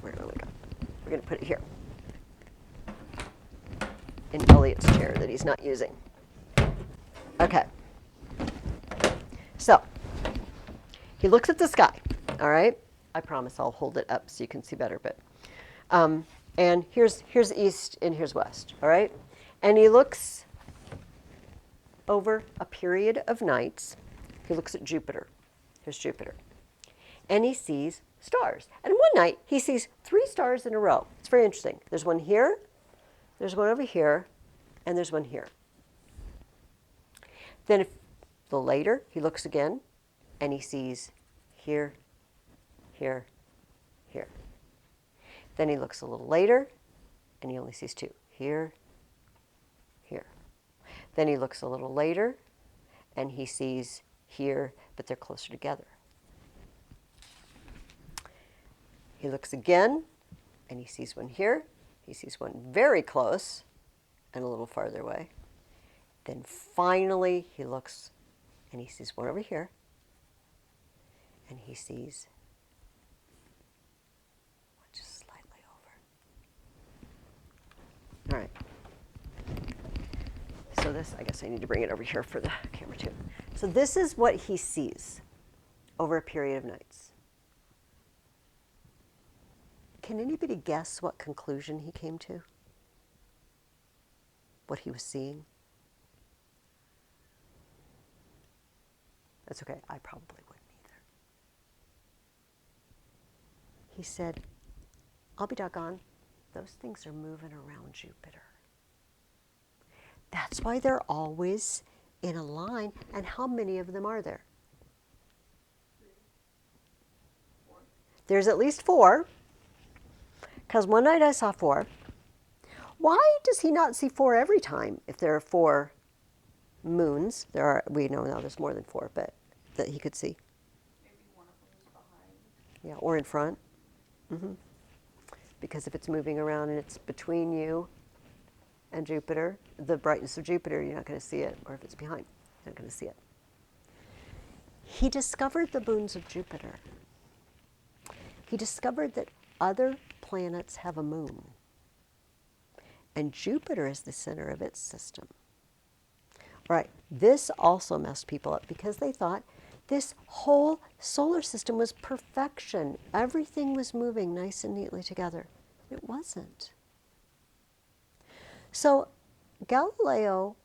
Where do I want to go? We're going to put it here, in Elliot's chair that he's not using. Okay. So, he looks at the sky, all right? I promise I'll hold it up so you can see better, but, and here's east and here's west, all right? And he looks over a period of nights. He looks at Jupiter. Here's Jupiter. And he sees stars. And one night, he sees 3 stars in a row. It's very interesting. There's one here, there's one over here, and there's one here. Then a little later, he looks again, and he sees here, here, here. Then he looks a little later, and he only sees 2. Here, here. Then he looks a little later, and he sees here, but they're closer together. He looks again, and he sees one here. He sees one very close and a little farther away. Then finally, he looks, and he sees one over here, and he sees one just slightly over. All right. So this, I guess I need to bring it over here for the camera too. So this is what he sees over a period of nights. Can anybody guess what conclusion he came to? What he was seeing? That's okay, I probably wouldn't either. He said, I'll be doggone, those things are moving around Jupiter. That's why they're always in a line. And how many of them are there? 3, 4. There's at least 4. Because one night I saw 4. Why does he not see 4 every time if there are 4 moons? We know now there's more than 4, but that he could see. Maybe one of them is behind. Yeah, or in front. Because if it's moving around and it's between you and Jupiter, the brightness of Jupiter, you're not going to see it. Or if it's behind, you're not going to see it. He discovered the moons of Jupiter. He discovered that other planets have a moon. And Jupiter is the center of its system. All right, this also messed people up because they thought this whole solar system was perfection. Everything was moving nice and neatly together. It wasn't. So Galileo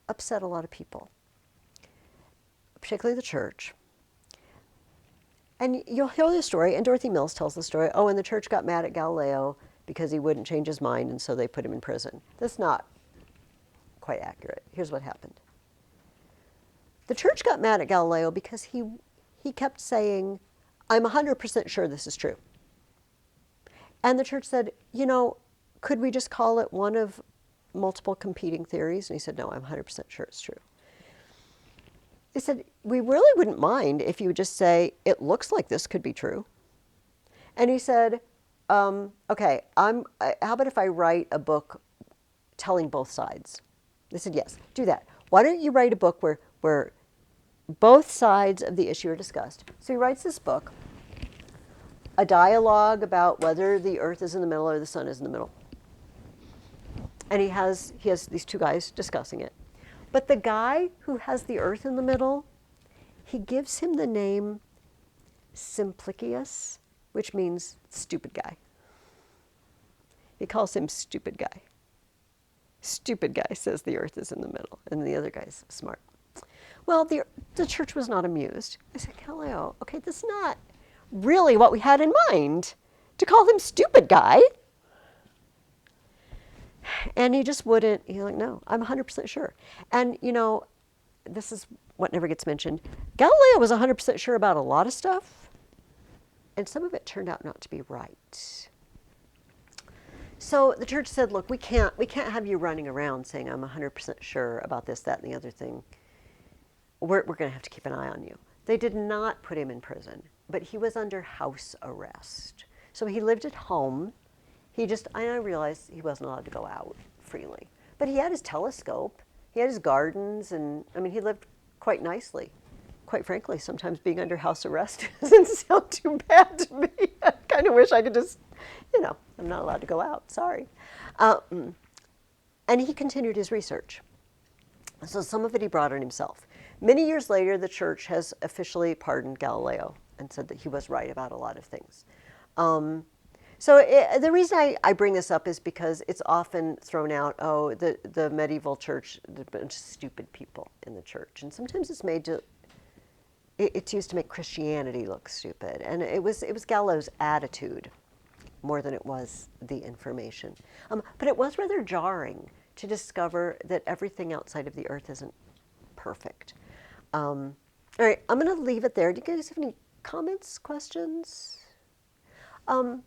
upset a lot of people, particularly the church. And you'll hear the story, and Dorothy Mills tells the story, and the church got mad at Galileo because he wouldn't change his mind, and so they put him in prison. That's not quite accurate. Here's what happened. The church got mad at Galileo because he kept saying, I'm 100% sure this is true. And the church said, could we just call it one of multiple competing theories? And he said, no, I'm 100% sure it's true. They said, we really wouldn't mind if you would just say, it looks like this could be true. And he said, okay, how about if I write a book telling both sides? They said, yes, do that. Why don't you write a book where both sides of the issue are discussed? So he writes this book, a dialogue about whether the earth is in the middle or the sun is in the middle. And he has these two guys discussing it. But the guy who has the earth in the middle, he gives him the name Simplicius, which means stupid guy. He calls him stupid guy. Stupid guy says the earth is in the middle, and the other guy's smart. Well, the church was not amused. I said, Galileo, okay, this is not really what we had in mind, to call him stupid guy. And he just wouldn't. He's like, no, I'm 100% sure. And, you know, this is what never gets mentioned. Galileo was 100% sure about a lot of stuff, and some of it turned out not to be right. So the church said, look, we can't have you running around saying I'm 100% sure about this, that, and the other thing. We're going to have to keep an eye on you. They did not put him in prison, but he was under house arrest. So he lived at home. I realized he wasn't allowed to go out freely. But he had his telescope, he had his gardens, and I mean, he lived quite nicely. Quite frankly, sometimes being under house arrest doesn't sound too bad to me. I kind of wish I could just, you know, I'm not allowed to go out, sorry. And he continued his research. So some of it he brought on himself. Many years later, the church has officially pardoned Galileo and said that he was right about a lot of things. The reason I bring this up is because it's often thrown out, oh, the medieval church, there's a bunch of stupid people in the church. And sometimes it's used to make Christianity look stupid. And it was Galileo's attitude more than it was the information. But it was rather jarring to discover that everything outside of the earth isn't perfect. All right, I'm going to leave it there. Do you guys have any comments, questions? So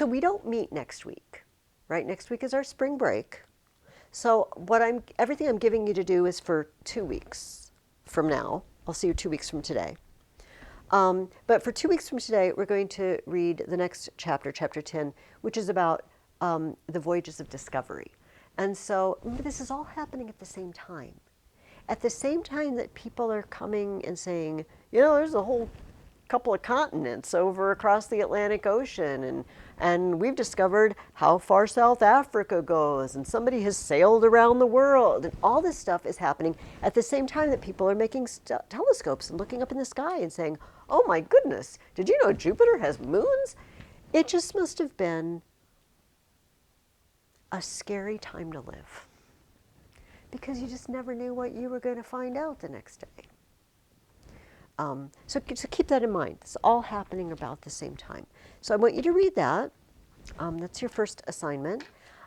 we don't meet next week, right? Next week is our spring break. So everything I'm giving you to do is for 2 weeks from now. I'll see you 2 weeks from today. But for 2 weeks from today, we're going to read the next chapter, chapter 10, which is about the voyages of discovery. And so remember, this is all happening at the same time. At the same time that people are coming and saying, you know, there's a whole couple of continents over across the Atlantic Ocean, and we've discovered how far South Africa goes, and somebody has sailed around the world, and all this stuff is happening at the same time that people are making telescopes and looking up in the sky and saying, oh my goodness, did you know Jupiter has moons? It just must have been a scary time to live, because you just never knew what you were going to find out the next day. So keep that in mind. It's all happening about the same time. So I want you to read that. That's your first assignment.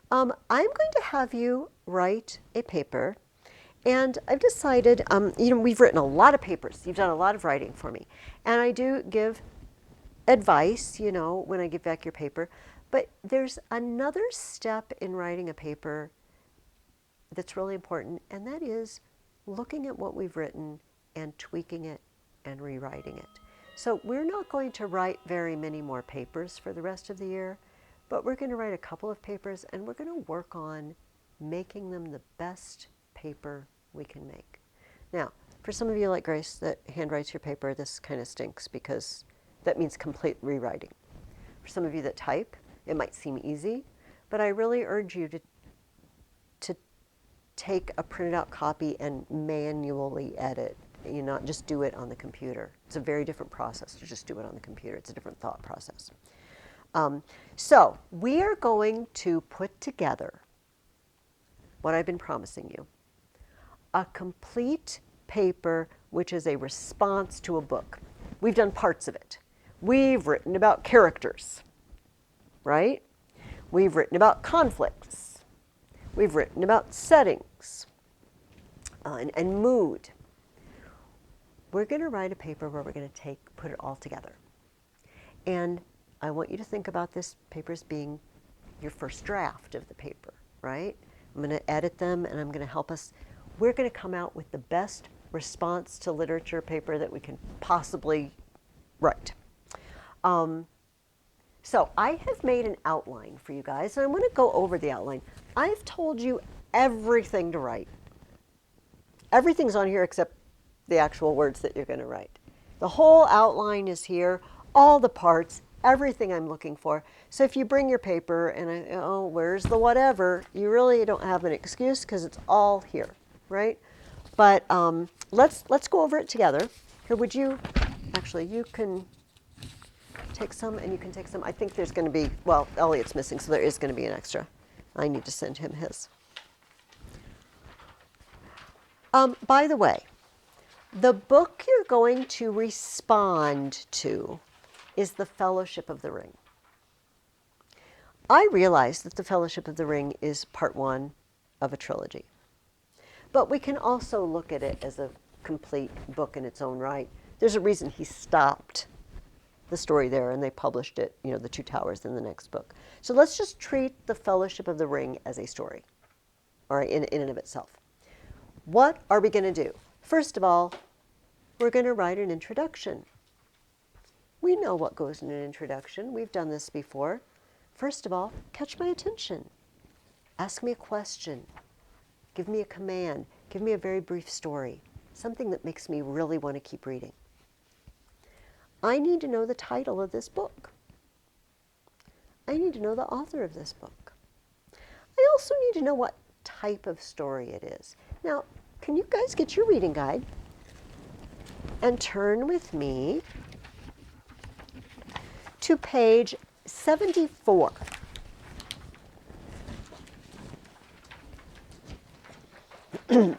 I'm going to have you write a paper. And I've decided, you know, we've written a lot of papers. You've done a lot of writing for me. And I do give advice, you know, when I give back your paper. But there's another step in writing a paper that's really important, and that is looking at what we've written and tweaking it and rewriting it. So we're not going to write very many more papers for the rest of the year, but we're going to write a couple of papers, and we're going to work on making them the best paper we can make. Now, for some of you like Grace that handwrites your paper, this kind of stinks because that means complete rewriting. For some of you that type, it might seem easy, but I really urge you to take a printed out copy and manually edit. You not just do it on the computer. It's a very different process to just do it on the computer. It's a different thought process. So we are going to put together what I've been promising you, a complete paper which is a response to a book. We've done parts of it. We've written about characters, right? We've written about conflicts. We've written about settings and mood. We're going to write a paper where we're going to put it all together. And I want you to think about this paper as being your first draft of the paper, right? I'm going to edit them and I'm going to help us. We're going to come out with the best response to literature paper that we can possibly write. So I have made an outline for you guys, and I'm going to go over the outline. I've told you everything to write. Everything's on here except the actual words that you're going to write. The whole outline is here, all the parts, everything I'm looking for. So if you bring your paper and oh, where's the whatever, you really don't have an excuse because it's all here, right? But let's go over it together. Here, would you, actually, you can take some and you can take some. I think there's going to be, well, Elliot's missing, so there is going to be an extra. I need to send him his. By the way, the book you're going to respond to is The Fellowship of the Ring. I realize that The Fellowship of the Ring is part one of a trilogy, but we can also look at it as a complete book in its own right. There's a reason he stopped the story there and they published it, you know, The Two Towers in the next book. So let's just treat The Fellowship of the Ring as a story, all right, in and of itself. What are we going to do? First of all, we're going to write an introduction. We know what goes in an introduction. We've done this before. First of all, catch my attention. Ask me a question. Give me a command. Give me a very brief story. Something that makes me really want to keep reading. I need to know the title of this book. I need to know the author of this book. I also need to know what type of story it is. Now, can you guys get your reading guide and turn with me to page 74. And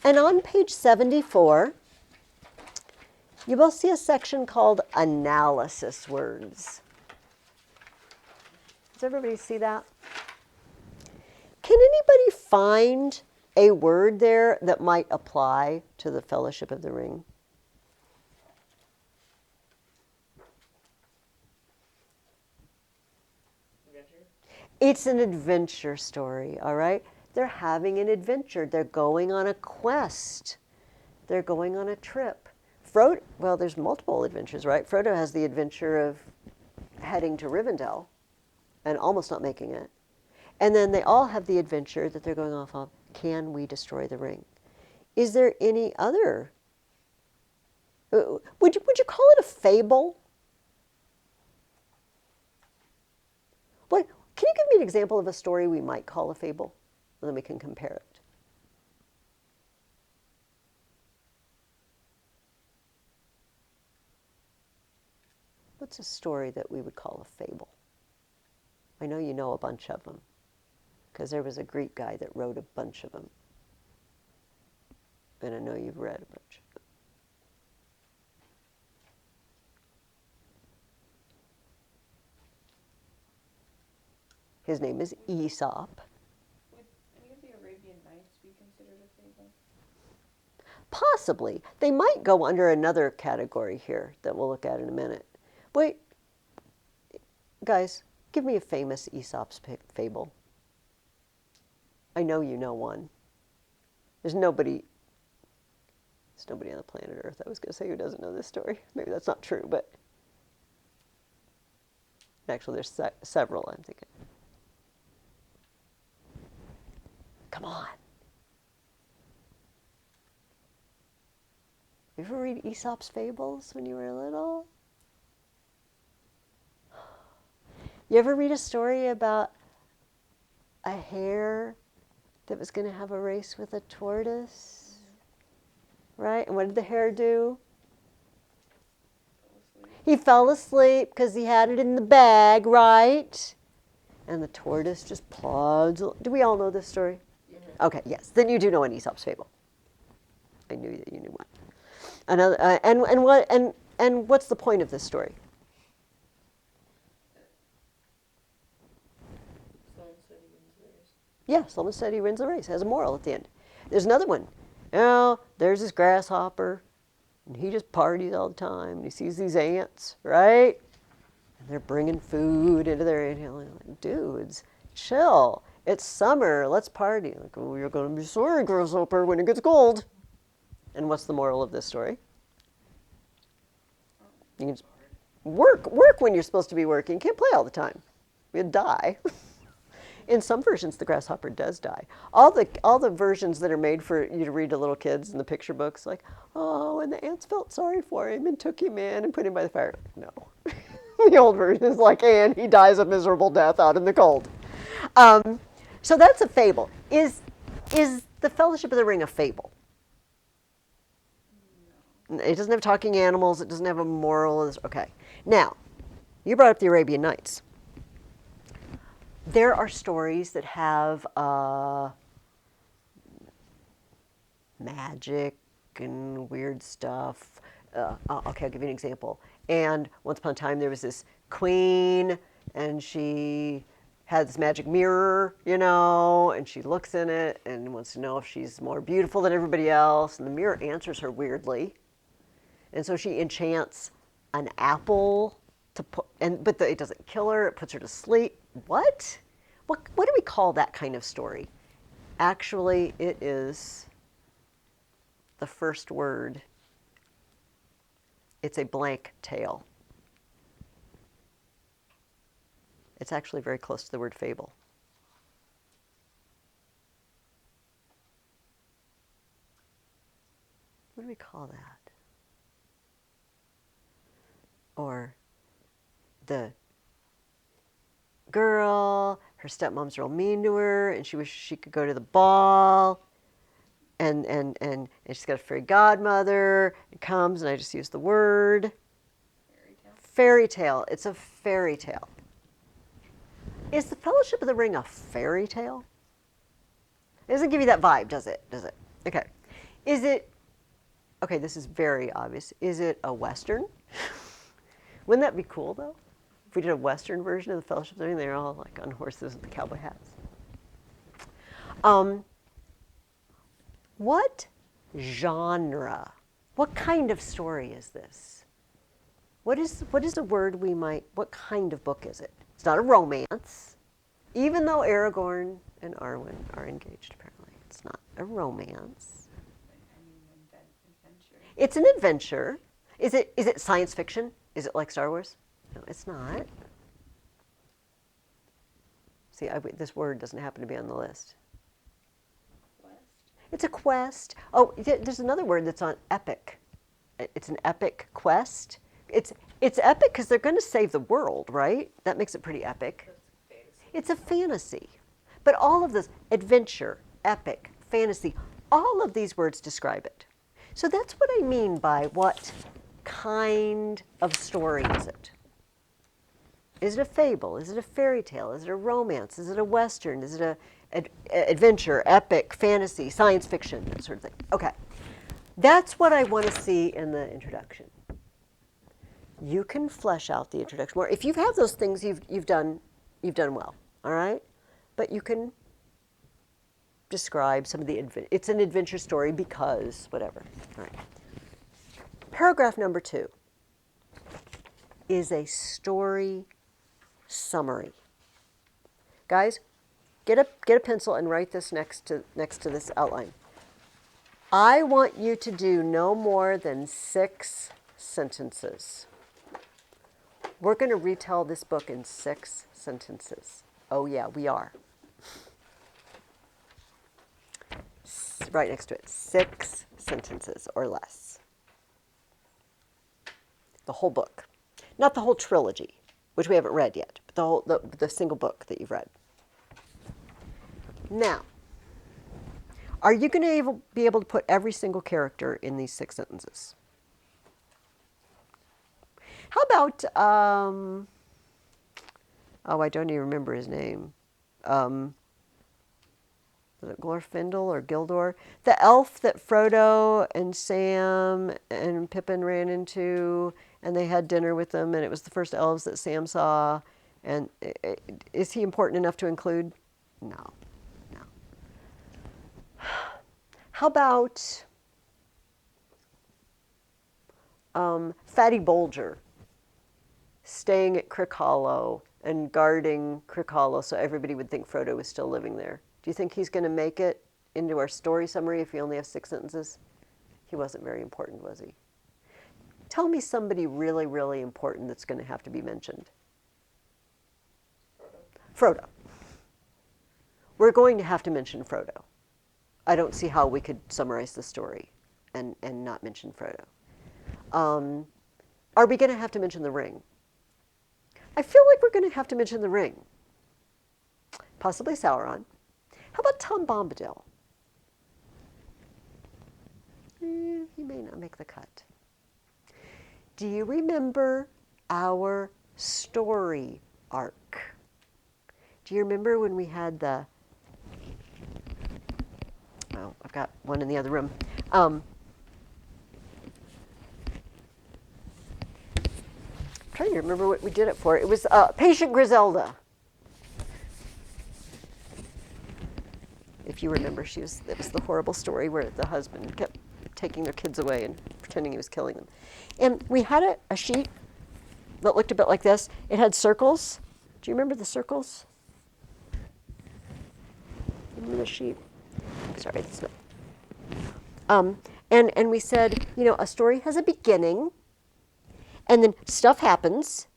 on page 74, you will see a section called analysis words. Does everybody see that? Can anybody find a word there that might apply to the Fellowship of the Ring? Adventure? It's an adventure story, all right? They're having an adventure. They're going on a quest. They're going on a trip. Frodo, well, there's multiple adventures, right? Frodo has the adventure of heading to Rivendell and almost not making it. And then they all have the adventure that they're going off of, can we destroy the ring? Is there any other, would you call it a fable? What, can you give me an example of a story we might call a fable? And then we can compare it. What's a story that we would call a fable? I know you know a bunch of them, because there was a Greek guy that wrote a bunch of them. And I know you've read a bunch of them. His name is Aesop. Would any of the Arabian Nights be considered a fable? Possibly. They might go under another category here that we'll look at in a minute. Wait, guys, give me a famous Aesop's fable. I know you know one. There's nobody on the planet Earth, I was going to say, who doesn't know this story. Maybe that's not true, but actually there's several, I'm thinking. Come on. You ever read Aesop's fables when you were little? You ever read a story about a hare that was going to have a race with a tortoise? Right? And what did the hare do? He fell asleep because he had it in the bag, right? And the tortoise just plods. Do we all know this story? Mm-hmm. Okay, yes. Then you do know an Aesop's fable. I knew that you knew one. Another, and what's the point of this story? Someone said he wins the race. Yeah, someone said he wins the race. Has a moral at the end. There's another one. You know, there's this grasshopper, and he just parties all the time, and he sees these ants, right? They're bringing food into their ant hill. Like, dudes, chill. It's summer. Let's party. Like, oh, you're going to be sorry, grasshopper, when it gets cold. And what's the moral of this story? You can just work when you're supposed to be working. You can't play all the time. You'd die. In some versions, the grasshopper does die. All the versions that are made for you to read to little kids in the picture books, like, oh, and the ants felt sorry for him and took him in and put him by the fire. No. The old version is like, and he dies a miserable death out in the cold. So that's a fable. Is the Fellowship of the Ring a fable? No. It doesn't have talking animals. It doesn't have a moral. Okay. Now, you brought up the Arabian Nights. There are stories that have magic and weird stuff. Okay, I'll give you an example. And once upon a time, there was this queen, and she had this magic mirror, and she looks in it and wants to know if she's more beautiful than everybody else. And the mirror answers her weirdly. And so she enchants an apple to put, but it doesn't kill her. It puts her to sleep. What do we call that kind of story? Actually, it is the first word. It's a blank tale. It's actually very close to the word fable. What do we call that? Or the girl, her stepmom's real mean to her, and she wishes she could go to the ball, and she's got a fairy godmother. It comes, and I just use the word. Fairy tale. Fairy tale. It's a fairy tale. Is the Fellowship of the Ring a fairy tale? It doesn't give you that vibe, does it? Okay. Is it, okay, this is very obvious. Is it a Western? Wouldn't that be cool, though? If we did a Western version of the Fellowship of the Ring, they're all like on horses with the cowboy hats. What genre? What kind of story is this? What is a word what kind of book is it? It's not a romance, even though Aragorn and Arwen are engaged, apparently. It's not a romance. Adventure. It's an adventure. Is it science fiction? Is it like Star Wars? No, it's not. See, this word doesn't happen to be on the list. Quest. It's a quest. Oh, there's another word that's on epic. It's an epic quest. It's epic because they're going to save the world, right? That makes it pretty epic. It's a fantasy. But all of this, adventure, epic, fantasy, all of these words describe it. So that's what I mean by what kind of story is it? Is it a fable? Is it a fairy tale? Is it a romance? Is it a Western? Is it an adventure, epic, fantasy, science fiction, that sort of thing? Okay. That's what I want to see in the introduction. You can flesh out the introduction more. If you have those things, you've done well, all right? But you can describe some of the, it's an adventure story because whatever, all right. Paragraph number 2 is a story summary. Guys, get a pencil and write this next to this outline. I want you to do no more than 6 sentences. We're going to retell this book in 6 sentences. Oh yeah, we are. Right next to it, 6 sentences or less. The whole book. Not the whole trilogy, which we haven't read yet, but the single book that you've read. Now, are you going to be able to put every single character in these 6 sentences? How about, I don't even remember his name. Was it Glorfindel or Gildor? The elf that Frodo and Sam and Pippin ran into, and they had dinner with them, and it was the first elves that Sam saw. And is he important enough to include? No. How about Fatty Bolger staying at Crick Hollow and guarding Crick Hollow so everybody would think Frodo was still living there. Do you think he's going to make it into our story summary if we only have 6 sentences? He wasn't very important, was he? Tell me somebody really, really important that's going to have to be mentioned. Frodo. We're going to have to mention Frodo. I don't see how we could summarize the story and not mention Frodo. Are we going to have to mention the ring? I feel like we're going to have to mention the ring. Possibly Sauron. How about Tom Bombadil? He may not make the cut. Do you remember our story arc? Do you remember when we had the... Oh, I've got one in the other room. I'm trying to remember what we did it for. It was Patient Griselda. If you remember, it was the horrible story where the husband kept taking their kids away and pretending he was killing them. And we had a sheet that looked a bit like this. It had circles. Do you remember the circles? Remember the sheet? Sorry, that's not. And we said, you know, a story has a beginning, and then stuff happens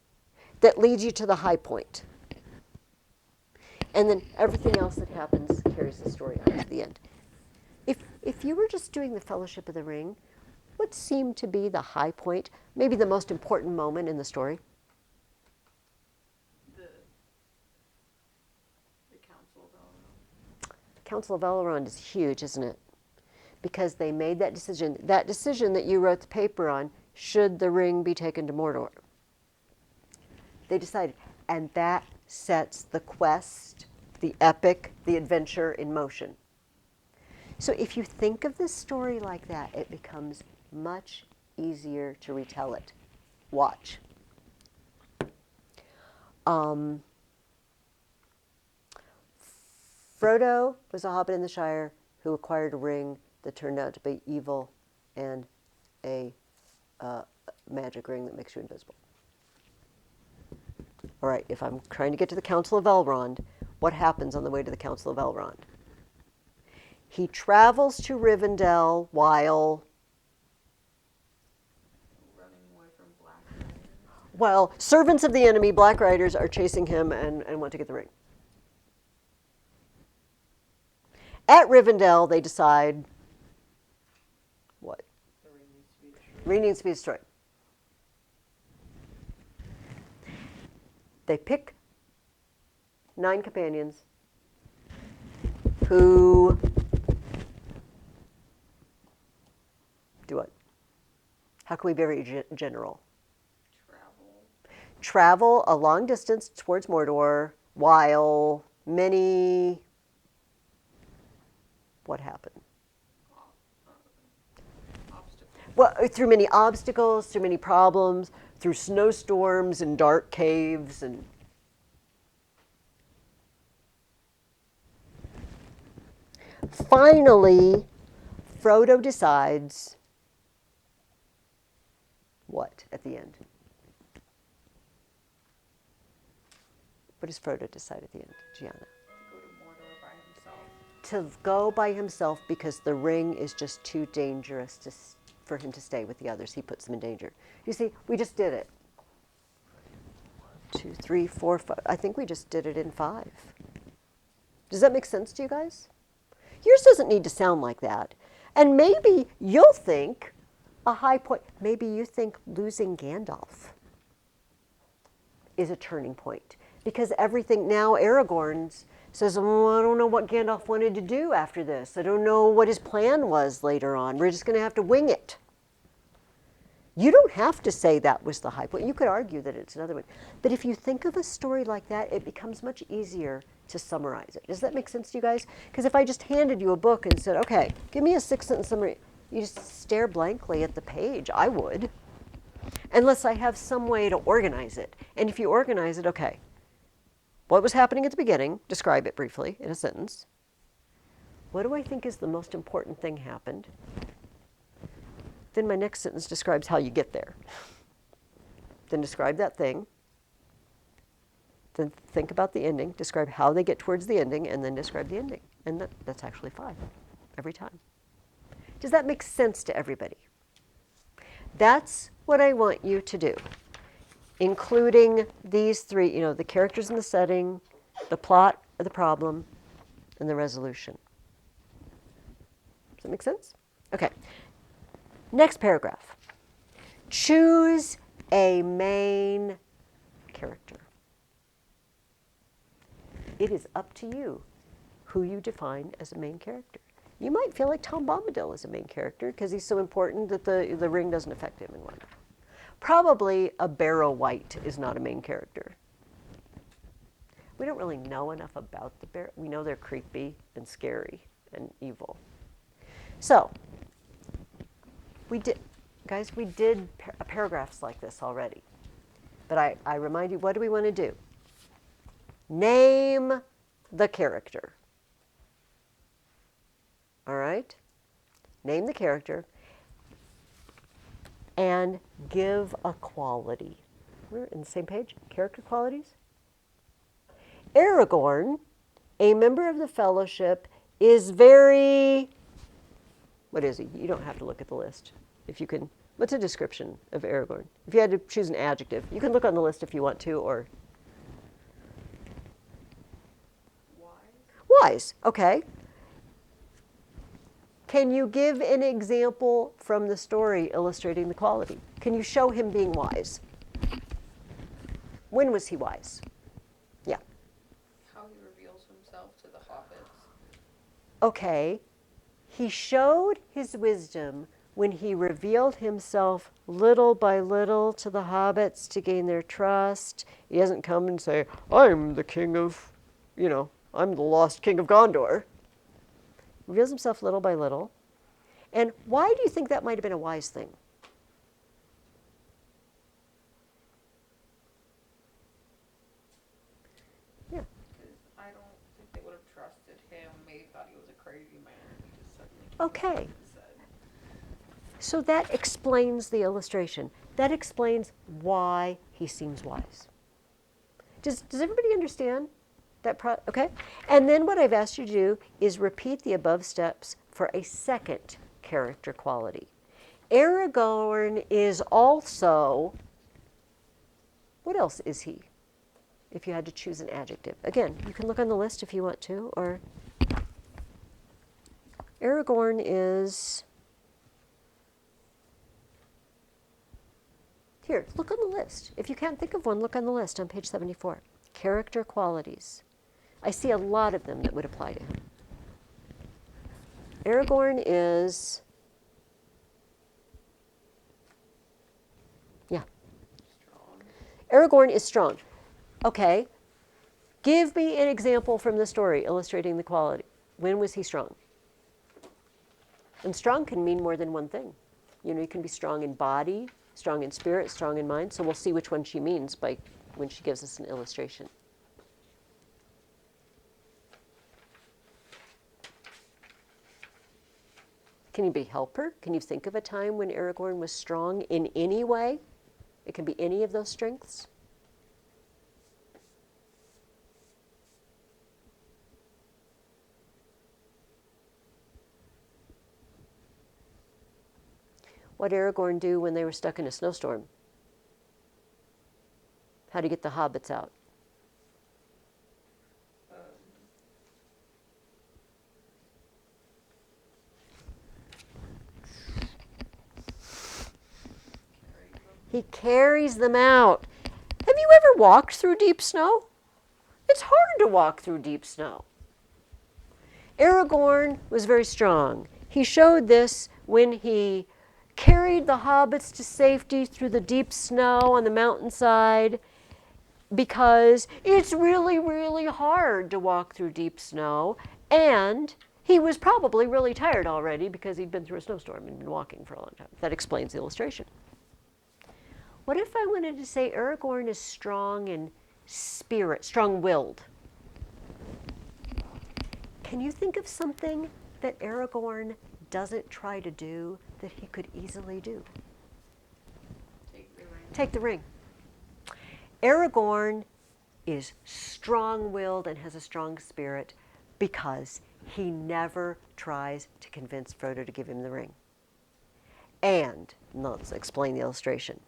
that leads you to the high point. And then everything else that happens carries the story on to the end. If you were just doing the Fellowship of the Ring, what seemed to be the high point, maybe the most important moment in the story? The Council of Elrond. Council of Elrond is huge, isn't it? Because they made that decision that you wrote the paper on, should the ring be taken to Mordor? They decided, and that sets the quest, the epic, the adventure in motion. So if you think of this story like that, it becomes much easier to retell it. Watch. Frodo was a hobbit in the Shire who acquired a ring that turned out to be evil and a magic ring that makes you invisible. All right, if I'm trying to get to the Council of Elrond, what happens on the way to the Council of Elrond? He travels to Rivendell while... Running away from Black Riders. While servants of the enemy, Black Riders, are chasing him and want to get the ring. At Rivendell, they decide... What? The ring needs to be destroyed. The ring needs to be destroyed. They pick 9 companions who do what? How can we be very general? Travel a long distance towards Mordor while many... What happened? Obstacles. Well, through many obstacles, through many problems, through snowstorms and dark caves and... Finally, Frodo decides what at the end? What does Frodo decide at the end, Gianna? To go to Mordor by himself. To go by himself because the ring is just too dangerous for him to stay with the others. He puts them in danger. You see, we just did it. 1, 2, 3, 4, 5. I think we just did it in 5. Does that make sense to you guys? Yours doesn't need to sound like that. And maybe you'll think a high point, maybe you think losing Gandalf is a turning point. Because everything now, Aragorn says, oh, I don't know what Gandalf wanted to do after this. I don't know what his plan was later on. We're just going to have to wing it. You don't have to say that was the high point. You could argue that it's another one. But if you think of a story like that, it becomes much easier to summarize it. Does that make sense to you guys? Because if I just handed you a book and said, okay, give me a 6-sentence summary, you just stare blankly at the page. I would. Unless I have some way to organize it. And if you organize it, okay, what was happening at the beginning? Describe it briefly in a sentence. What do I think is the most important thing happened? Then my next sentence describes how you get there. Then describe that thing. then think about the ending, describe how they get towards the ending, and then describe the ending. And that's actually 5 every time. Does that make sense to everybody? That's what I want you to do, including these 3, you know, the characters and the setting, the plot or the problem, and the resolution. Does that make sense? Okay. Next paragraph. Choose a main character. It is up to you who you define as a main character. You might feel like Tom Bombadil is a main character because he's so important that the ring doesn't affect him and whatnot. Probably a Barrow White is not a main character. We don't really know enough about the Barrow. We know they're creepy and scary and evil. So, we did paragraphs like this already. But I remind you, what do we want to do? Name the character. All right? Name the character and give a quality. We're in the same page? Character qualities? Aragorn, a member of the Fellowship, is very... What is he? You don't have to look at the list. If you can... What's a description of Aragorn? If you had to choose an adjective, you can look on the list if you want to, or... Wise, okay. Can you give an example from the story illustrating the quality? Can you show him being wise? When was he wise? Yeah. How he reveals himself to the hobbits. Okay. He showed his wisdom when he revealed himself little by little to the hobbits to gain their trust. He doesn't come and say, I'm the king of, I'm the lost king of Gondor. He reveals himself little by little. And why do you think that might have been a wise thing? Yeah. Because I don't think they would have trusted him. Maybe thought he was a crazy man. He just suddenly Okay. came and said, So that explains the illustration. That explains why he seems wise. Does everybody understand that? Okay? And then what I've asked you to do is repeat the above steps for a second character quality. Aragorn is also, what else is he? If you had to choose an adjective. Again, you can look on the list if you want to, or Aragorn is, here, look on the list. If you can't think of one, look on the list on page 74. Character qualities. I see a lot of them that would apply to him. Aragorn is, yeah. strong. Aragorn is strong. Okay. Give me an example from the story illustrating the quality. When was he strong? And strong can mean more than one thing. You can be strong in body, strong in spirit, strong in mind. So we'll see which one she means by when she gives us an illustration. Can you be helper? Can you think of a time when Aragorn was strong in any way? It can be any of those strengths. What did Aragorn do when they were stuck in a snowstorm? How to get the hobbits out? He carries them out. Have you ever walked through deep snow? It's hard to walk through deep snow. Aragorn was very strong. He showed this when he carried the hobbits to safety through the deep snow on the mountainside, because it's really, really hard to walk through deep snow, and he was probably really tired already because he'd been through a snowstorm and been walking for a long time. That explains the illustration. What if I wanted to say Aragorn is strong in spirit, strong-willed? Can you think of something that Aragorn doesn't try to do that he could easily do? Take the ring. Take the ring. Aragorn is strong-willed and has a strong spirit because he never tries to convince Frodo to give him the ring. And let's explain the illustration.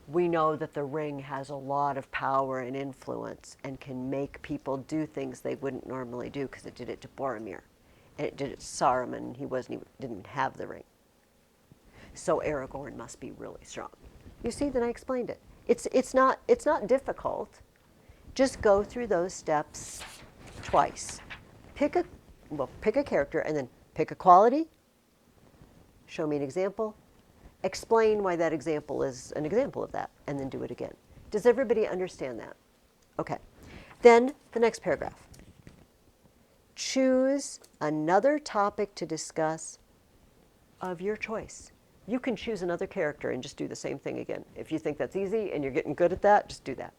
We know that the ring has a lot of power and influence and can make people do things they wouldn't normally do, because it did it to Boromir. And it did it to Saruman, and he didn't have the ring. So Aragorn must be really strong. You see, then I explained it. It's not difficult. Just go through those steps twice. Pick a character and then pick a quality. Show me an example. Explain why that example is an example of that, and then do it again. Does everybody understand that? Okay. Then the next paragraph. Choose another topic to discuss of your choice. You can choose another character and just do the same thing again. If you think that's easy and you're getting good at that, just do that.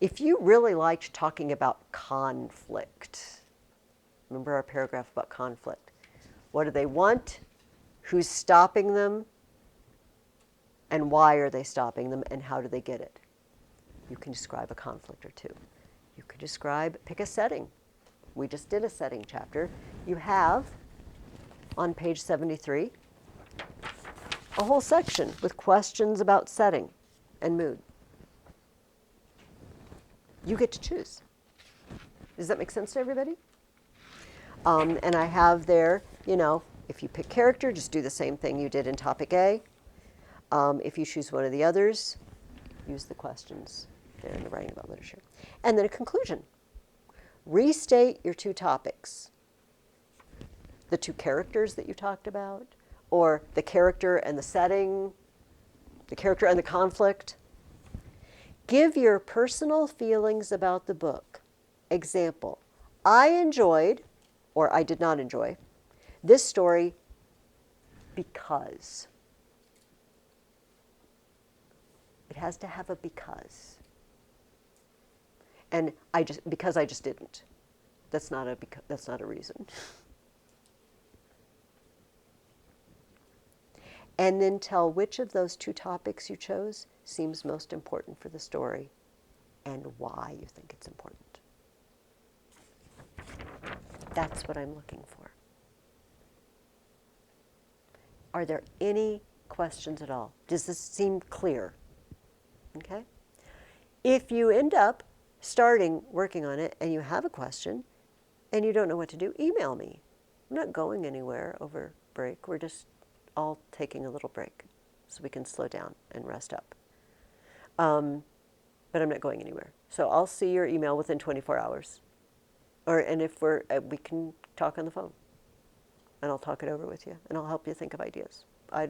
If you really liked talking about conflict, remember our paragraph about conflict. What do they want? Who's stopping them? And why are they stopping them? And how do they get it? You can describe a conflict or two. You could pick a setting. We just did a setting chapter. You have, on page 73, a whole section with questions about setting and mood. You get to choose. Does that make sense to everybody? And I have there, if you pick character, just do the same thing you did in topic A. If you choose one of the others, use the questions there in the writing about literature. And then a conclusion. Restate your two topics. The two characters that you talked about, or the character and the setting, the character and the conflict. Give your personal feelings about the book. Example, I enjoyed, or I did not enjoy, this story because. It has to have a because. And because I just didn't. That's not a reason. And then tell which of those two topics you chose seems most important for the story and why you think it's important. That's what I'm looking for. Are there any questions at all? Does this seem clear? Okay? If you end up starting working on it and you have a question and you don't know what to do, email me. I'm not going anywhere over break. We're just all taking a little break so we can slow down and rest up. But I'm not going anywhere. So I'll see your email within 24 hours. And if we can talk on the phone. And I'll talk it over with you. And I'll help you think of ideas. I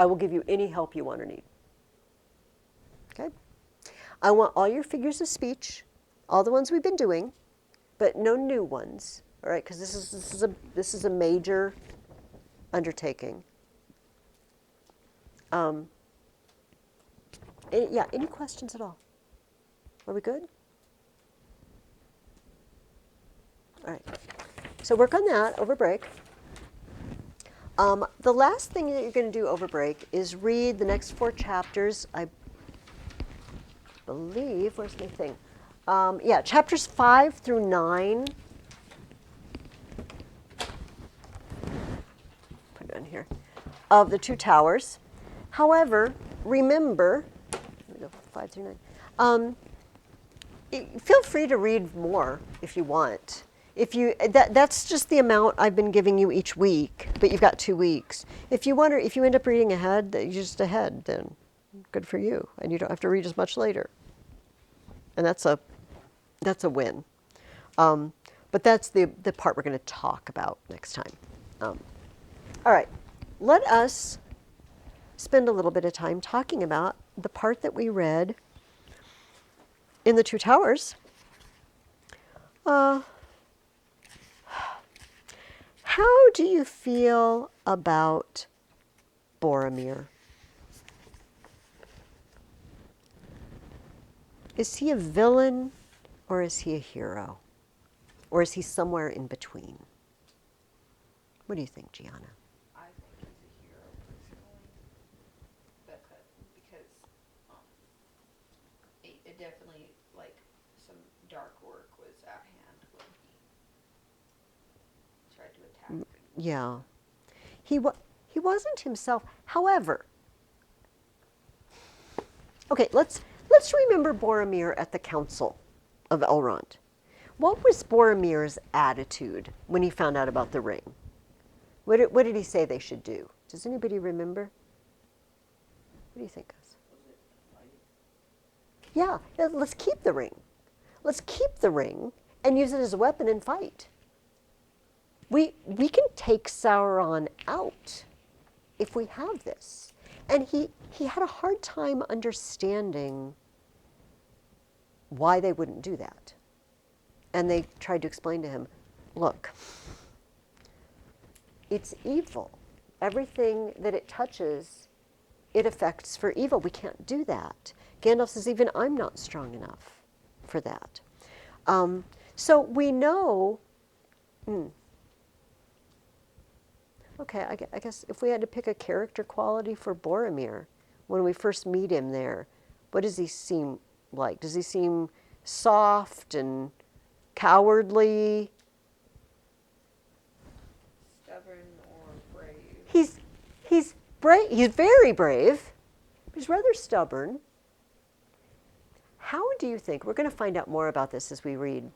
will give you any help you want or need. Okay? I want all your figures of speech, all the ones we've been doing, but no new ones. All right? Because this is a major undertaking. Any questions at all? Are we good? All right. So work on that over break. The last thing that you're going to do over break is read the next 4 chapters. I believe, where's my thing? Chapters 5 through 9. Put it on here. Of the Two Towers. However, remember, 5 through 9. Feel free to read more if you want. That's just the amount I've been giving you each week, but you've got 2 weeks. If you end up reading ahead, you're just ahead, then good for you, and you don't have to read as much later. And that's a win. But that's the part we're going to talk about next time. All right, let us spend a little bit of time talking about the part that we read in the Two Towers. How do you feel about Boromir? Is he a villain or is he a hero? Or is he somewhere in between? What do you think, Gianna? I think he's a hero personally, because it definitely some dark work was at hand when he tried to attack. Yeah. He wasn't himself. However, okay, let's remember Boromir at the Council of Elrond. What was Boromir's attitude when he found out about the ring? What did he say they should do? Does anybody remember? What do you think, Gus? Yeah, let's keep the ring. Let's keep the ring and use it as a weapon and fight. We can take Sauron out if we have this. And he had a hard time understanding why they wouldn't do that. And they tried to explain to him, look, it's evil. Everything that it touches, it affects for evil. We can't do that. Gandalf says, even I'm not strong enough for that. So we know, okay, I guess if we had to pick a character quality for Boromir, when we first meet him there, what does he seem like? Does he seem soft and cowardly? Stubborn or brave? He's brave. He's very brave. He's rather stubborn. How do you think? We're going to find out more about this as we read.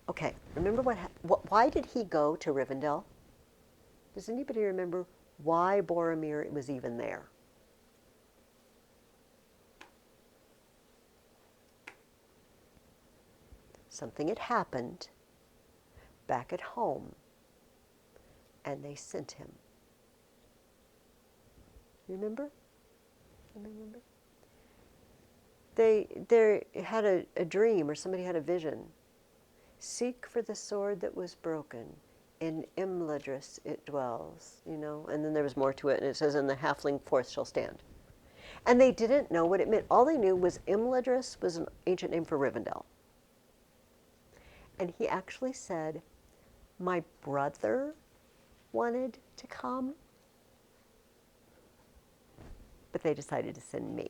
Okay, remember why did he go to Rivendell? Does anybody remember why Boromir was even there? Something had happened back at home, and they sent him. Remember? Remember? They had a dream, or somebody had a vision. Seek for the sword that was broken. In Imladris it dwells, you know. And then there was more to it, and it says, "And the halfling forth shall stand." And they didn't know what it meant. All they knew was Imladris was an ancient name for Rivendell. And he actually said, my brother wanted to come, but they decided to send me.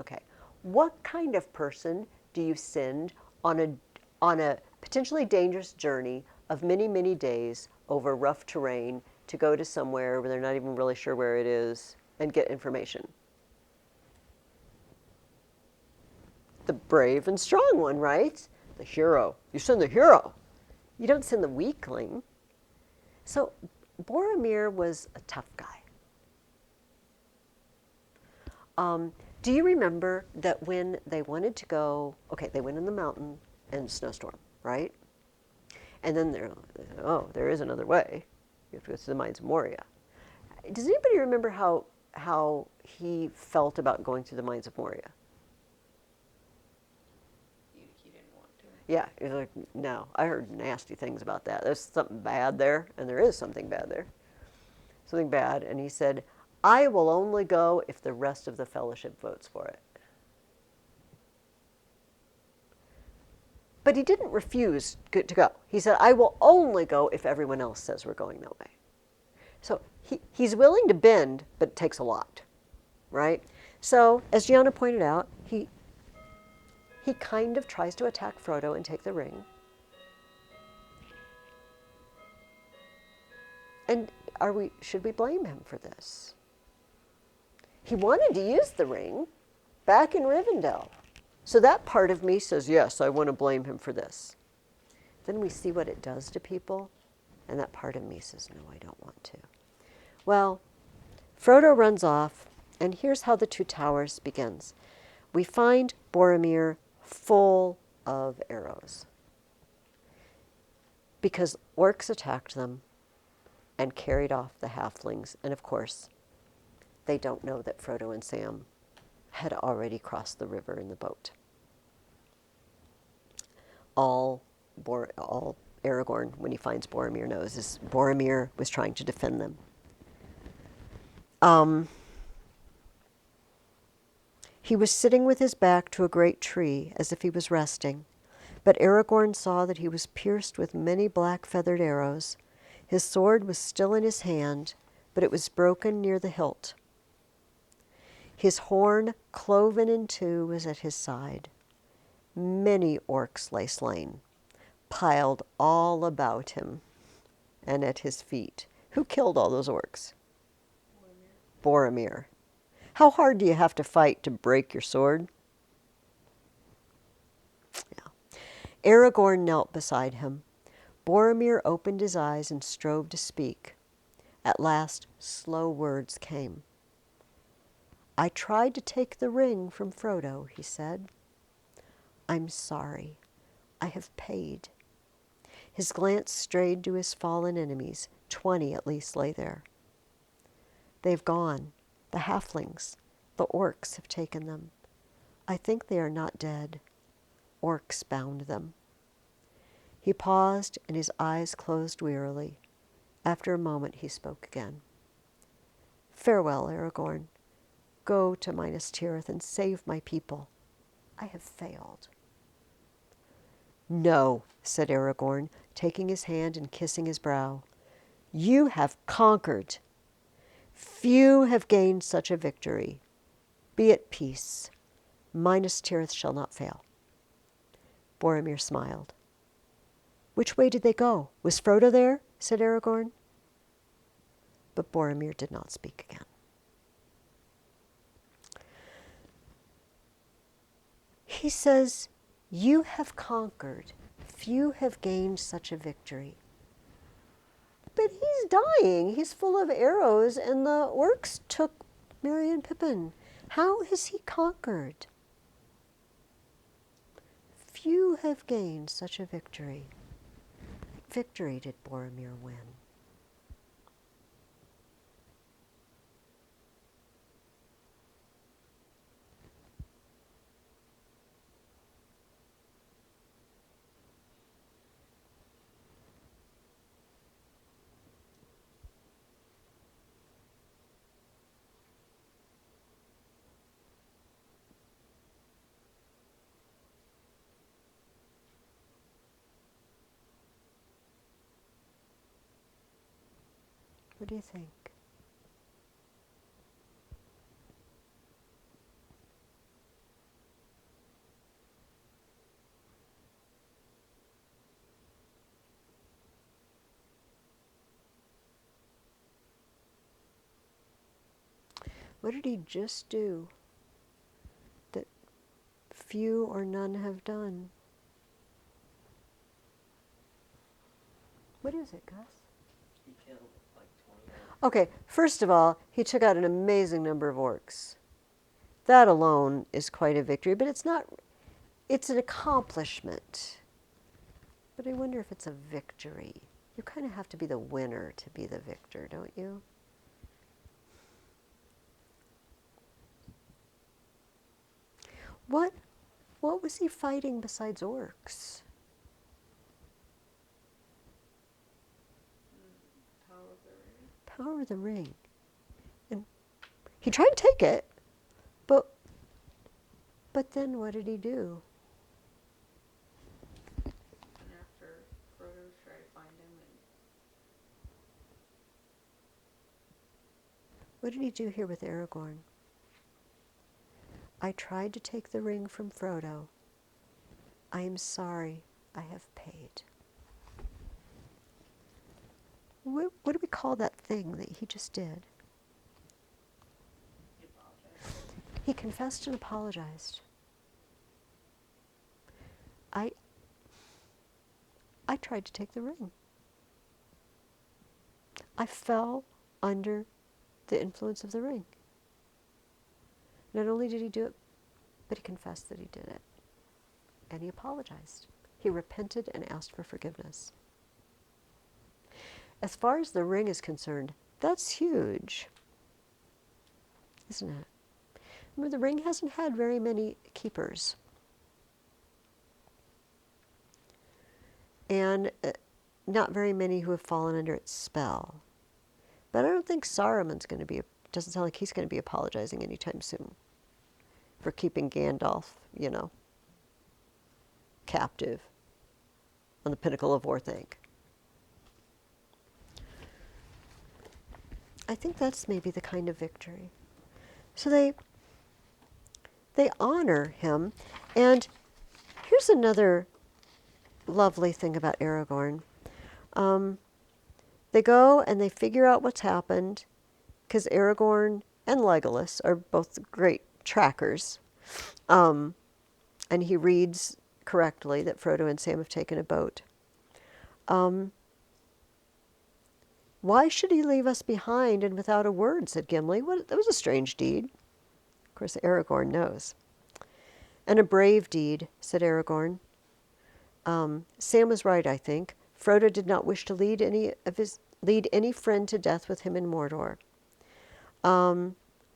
Okay, what kind of person do you send on a potentially dangerous journey of many, many days over rough terrain to go to somewhere where they're not even really sure where it is and get information? The brave and strong one, right? The hero. You send the hero. You don't send the weakling. So Boromir was a tough guy. Do you remember that when they wanted to go, okay, they went in the mountain and snowstorm, right? And then there is another way. You have to go to the Mines of Moria. Does anybody remember how he felt about going through the Mines of Moria? He didn't want to. Yeah, he was like, no, I heard nasty things about that. There's something bad there, and there is something bad there. Something bad, and he said, I will only go if the rest of the fellowship votes for it. But he didn't refuse to go. He said, I will only go if everyone else says we're going that way. So he's willing to bend, but it takes a lot, right? So, as Gianna pointed out, he kind of tries to attack Frodo and take the ring. And should we blame him for this? He wanted to use the ring back in Rivendell. So that part of me says, yes, I want to blame him for this. Then we see what it does to people, and that part of me says, no, I don't want to. Well, Frodo runs off, and here's how the Two Towers begins. We find Boromir full of arrows because orcs attacked them and carried off the halflings. And of course, they don't know that Frodo and Sam had already crossed the river in the boat. All Aragorn, when he finds Boromir, knows is Boromir was trying to defend them. He was sitting with his back to a great tree, as if he was resting. But Aragorn saw that he was pierced with many black feathered arrows. His sword was still in his hand, but it was broken near the hilt. His horn, cloven in two, was at his side. Many orcs lay slain, piled all about him and at his feet. Who killed all those orcs? Boromir. How hard do you have to fight to break your sword? Yeah. Aragorn knelt beside him. Boromir opened his eyes and strove to speak. At last, slow words came. I tried to take the ring from Frodo, he said. I'm sorry. I have paid. His glance strayed to his fallen enemies. 20 at least lay there. They've gone. The halflings, the orcs have taken them. I think they are not dead. Orcs bound them. He paused and his eyes closed wearily. After a moment he spoke again. Farewell, Aragorn. Go to Minas Tirith and save my people. I have failed. No, said Aragorn, taking his hand and kissing his brow. You have conquered. Few have gained such a victory. Be at peace. Minas Tirith shall not fail. Boromir smiled. Which way did they go? Was Frodo there? Said Aragorn. But Boromir did not speak again. He says, you have conquered. Few have gained such a victory. But he's dying. He's full of arrows, and the orcs took Merry and Pippin. How has he conquered? Few have gained such a victory. What victory did Boromir win? What do you think? What did he just do that few or none have done? What is it, Gus? He killed like 20. Okay, first of all, he took out an amazing number of orcs. That alone is quite a victory, but it's not, it's an accomplishment. But I wonder if it's a victory. You kind of have to be the winner to be the victor, don't you? What was he fighting besides orcs? Power of the ring. Power of the ring. And he tried to take it, but then what did he do? And after Frodo tried to find him, and What did he do here with Aragorn? I tried to take the ring from Frodo. I am sorry, I have paid. What do we call that thing that he just did? He apologized. He confessed and apologized. I tried to take the ring. I fell under the influence of the ring. Not only did he do it, but he confessed that he did it. And he apologized. He repented and asked for forgiveness. As far as the ring is concerned, that's huge, isn't it? Remember, the ring hasn't had very many keepers. And not very many who have fallen under its spell. But I don't think Saruman's going to be, doesn't sound like he's going to be apologizing anytime soon for keeping Gandalf, captive on the pinnacle of Orthanc. I think that's maybe the kind of victory. So they honor him. And here's another lovely thing about Aragorn. They go and they figure out what's happened, because Aragorn and Legolas are both great trackers. And he reads correctly that Frodo and Sam have taken a boat. Why should he leave us behind and without a word, said Gimli. That was a strange deed. Of course, Aragorn knows. And a brave deed, said Aragorn. Sam was right, I think. Frodo did not wish to lead any friend to death with him in Mordor.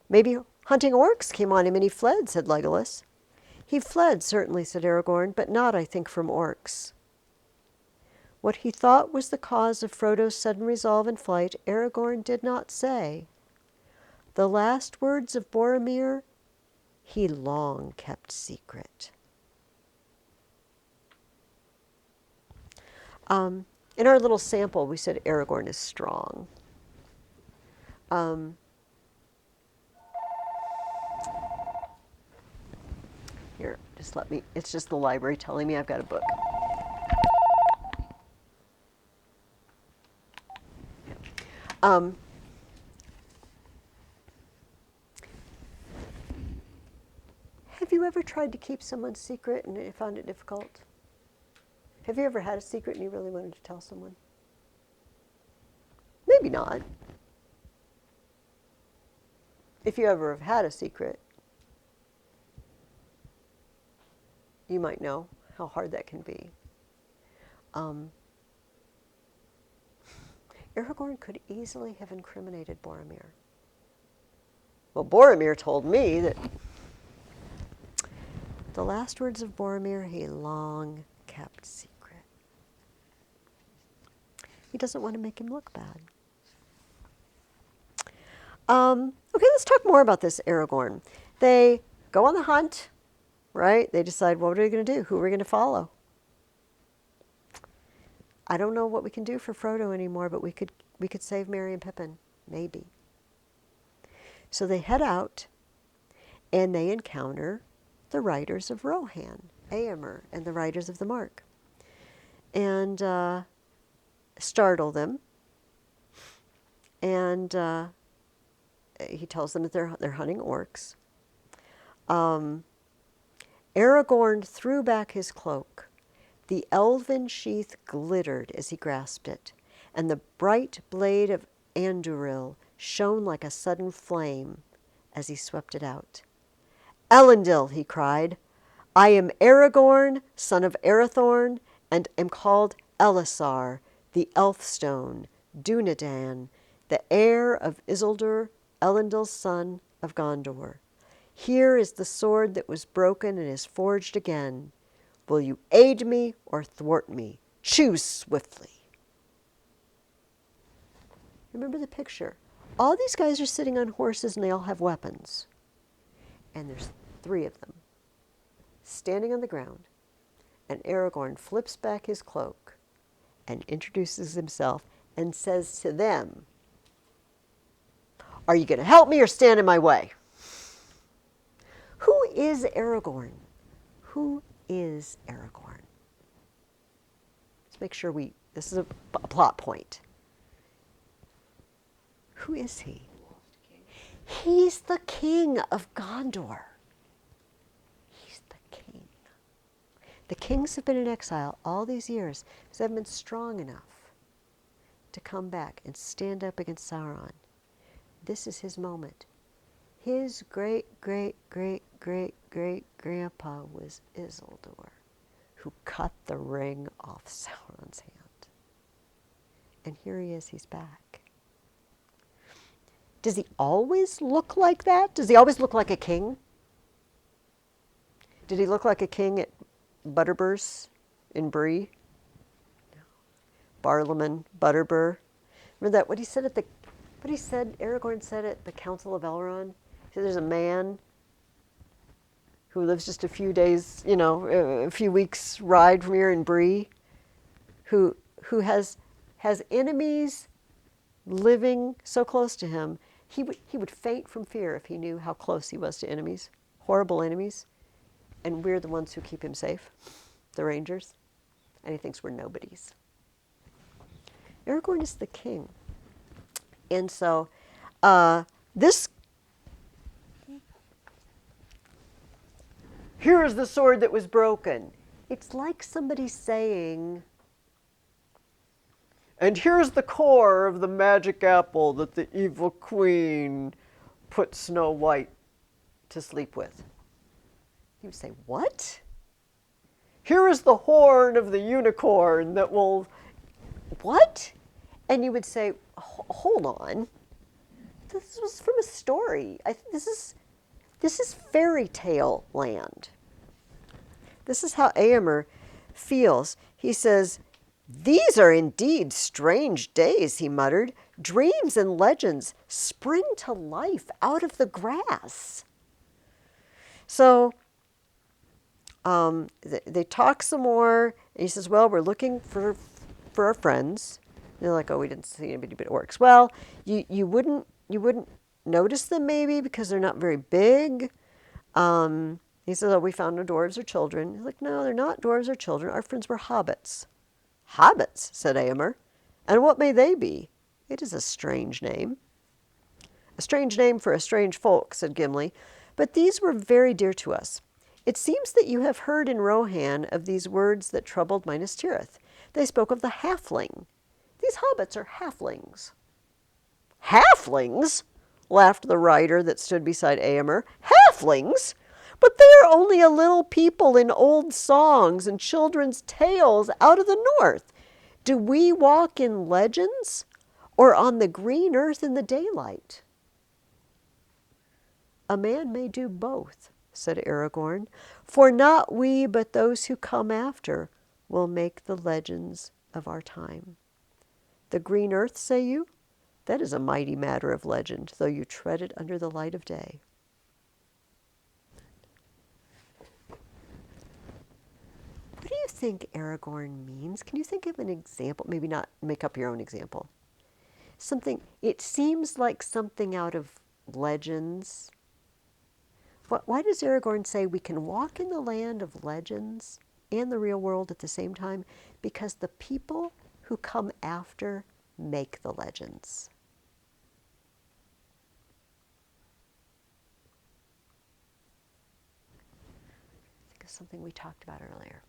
Maybe hunting orcs came on him and he fled, said Legolas. He fled, certainly, said Aragorn, but not, I think, from orcs. What he thought was the cause of Frodo's sudden resolve and flight, Aragorn did not say. The last words of Boromir he long kept secret. In our little sample, we said Aragorn is strong. Here, just let me, it's just the library telling me I've got a book. Have you ever tried to keep someone's secret and found it difficult? Have you ever had a secret and you really wanted to tell someone? Maybe not. If you ever have had a secret, you might know how hard that can be. Aragorn could easily have incriminated Boromir. Well, Boromir told me that the last words of Boromir he long kept secret. He doesn't want to make him look bad. Okay, let's talk more about this Aragorn. They go on the hunt, right? They decide, what are we going to do? Who are we going to follow? I don't know what we can do for Frodo anymore, but we could save Merry and Pippin, maybe. So they head out, and they encounter the riders of Rohan, Éomer, and the riders of the Mark, and startle them. And he tells them that they're hunting orcs. Aragorn threw back his cloak. The elven sheath glittered as he grasped it, and the bright blade of Andúril shone like a sudden flame as he swept it out. Elendil, he cried, I am Aragorn, son of Arathorn, and am called Elisar, the Elfstone, Dúnadan, the heir of Isildur, Elendil's son of Gondor. Here is the sword that was broken and is forged again. Will you aid me or thwart me? Choose swiftly. Remember the picture. All these guys are sitting on horses and they all have weapons. And there's 3 of them standing on the ground. And Aragorn flips back his cloak and introduces himself and says to them, are you going to help me or stand in my way? Who is Aragorn? Who is Aragorn? Let's make sure this is a plot point. Who is he? He's the king of Gondor. He's the king. The kings have been in exile all these years because they haven't been strong enough to come back and stand up against Sauron. This is his moment. His great-great-great-great-great-grandpa was Isildur, who cut the ring off Sauron's hand. And here he is, he's back. Does he always look like that? Does he always look like a king? Did he look like a king at Butterburs in Bree? No. Barlaman, Butterbur. Remember that, what he said, Aragorn said at the Council of Elrond? He said there's a man who lives just a few days, a few weeks ride from here in Bree, who has enemies living so close to him, he would faint from fear if he knew how close he was to enemies. horrible enemies, and we're the ones who keep him safe, the rangers, and he thinks we're nobodies. Aragorn is the king. And so this, here is the sword that was broken. It's like somebody saying, and here's the core of the magic apple that the evil queen put Snow White to sleep with. You would say, what? Here is the horn of the unicorn that will, what? And you would say, hold on. This was from a story. This is fairy tale land. This is how Éomer feels. He says, these are indeed strange days, he muttered. Dreams and legends spring to life out of the grass. So they talk some more, and he says, well, we're looking for our friends. And they're like, oh, we didn't see anybody but orcs. Well, you wouldn't notice them maybe because they're not very big. He says, oh, we found no dwarves or children. He's like, no, they're not dwarves or children. Our friends were hobbits. Hobbits, said Éomer. And what may they be? It is a strange name. A strange name for a strange folk, said Gimli. But these were very dear to us. It seems that you have heard in Rohan of these words that troubled Minas Tirith. They spoke of the halfling. These hobbits are halflings. Halflings? Laughed the rider that stood beside Éomer. Halflings? But they are only a little people in old songs and children's tales out of the north. Do we walk in legends or on the green earth in the daylight? A man may do both, said Aragorn, for not we but those who come after will make the legends of our time. The green earth, say you? That is a mighty matter of legend, though you tread it under the light of day. What do you think Aragorn means? Can you think of an example? Maybe not make up your own example. Something, it seems like something out of legends. Why does Aragorn say we can walk in the land of legends and the real world at the same time? Because the people who come after make the legends. Think of something we talked about earlier.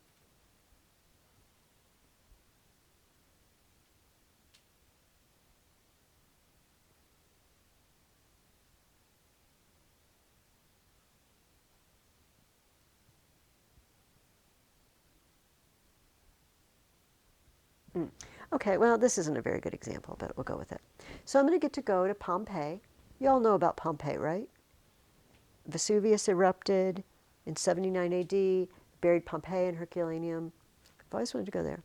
Okay, well, this isn't a very good example, but we'll go with it. So I'm going to go to Pompeii. You all know about Pompeii, right? Vesuvius erupted in 79 AD, buried Pompeii and Herculaneum. I've always wanted to go there.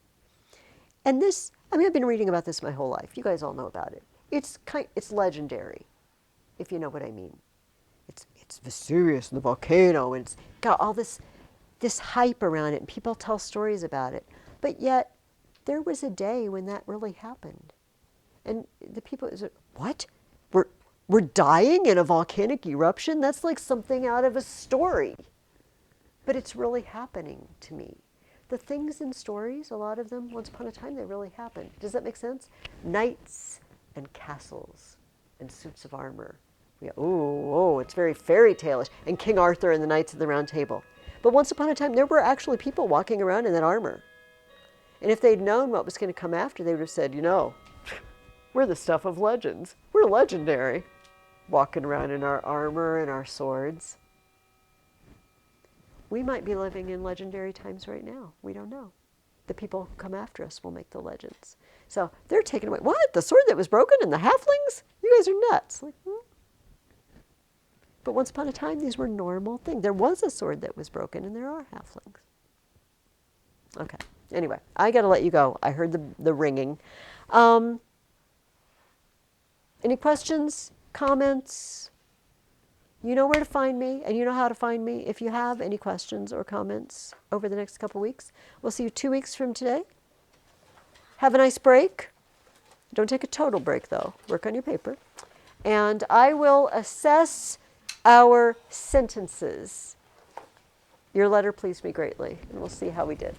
And this, I've been reading about this my whole life. You guys all know about it. It's legendary, if you know what I mean. It's Vesuvius and the volcano, and it's got all this hype around it, and people tell stories about it. But yet, there was a day when that really happened. And the people said, what? We're dying in a volcanic eruption? That's like something out of a story. But it's really happening to me. The things in stories, a lot of them, once upon a time, they really happened. Does that make sense? Knights and castles and suits of armor. It's very fairy tale-ish. And King Arthur and the Knights of the Round Table. But once upon a time, there were actually people walking around in that armor. And if they'd known what was going to come after, they would have said, we're the stuff of legends. We're legendary, walking around in our armor and our swords. We might be living in legendary times right now. We don't know. The people who come after us will make the legends. So they're taken away. What? The sword that was broken and the halflings? You guys are nuts. But once upon a time, these were normal things. There was a sword that was broken, and there are halflings. Okay. Anyway, I got to let you go. I heard the ringing. Any questions, comments? You know where to find me, and you know how to find me. If you have any questions or comments over the next couple weeks, we'll see you 2 weeks from today. Have a nice break. Don't take a total break, though. Work on your paper. And I will assess our sentences. Your letter pleased me greatly, and we'll see how we did.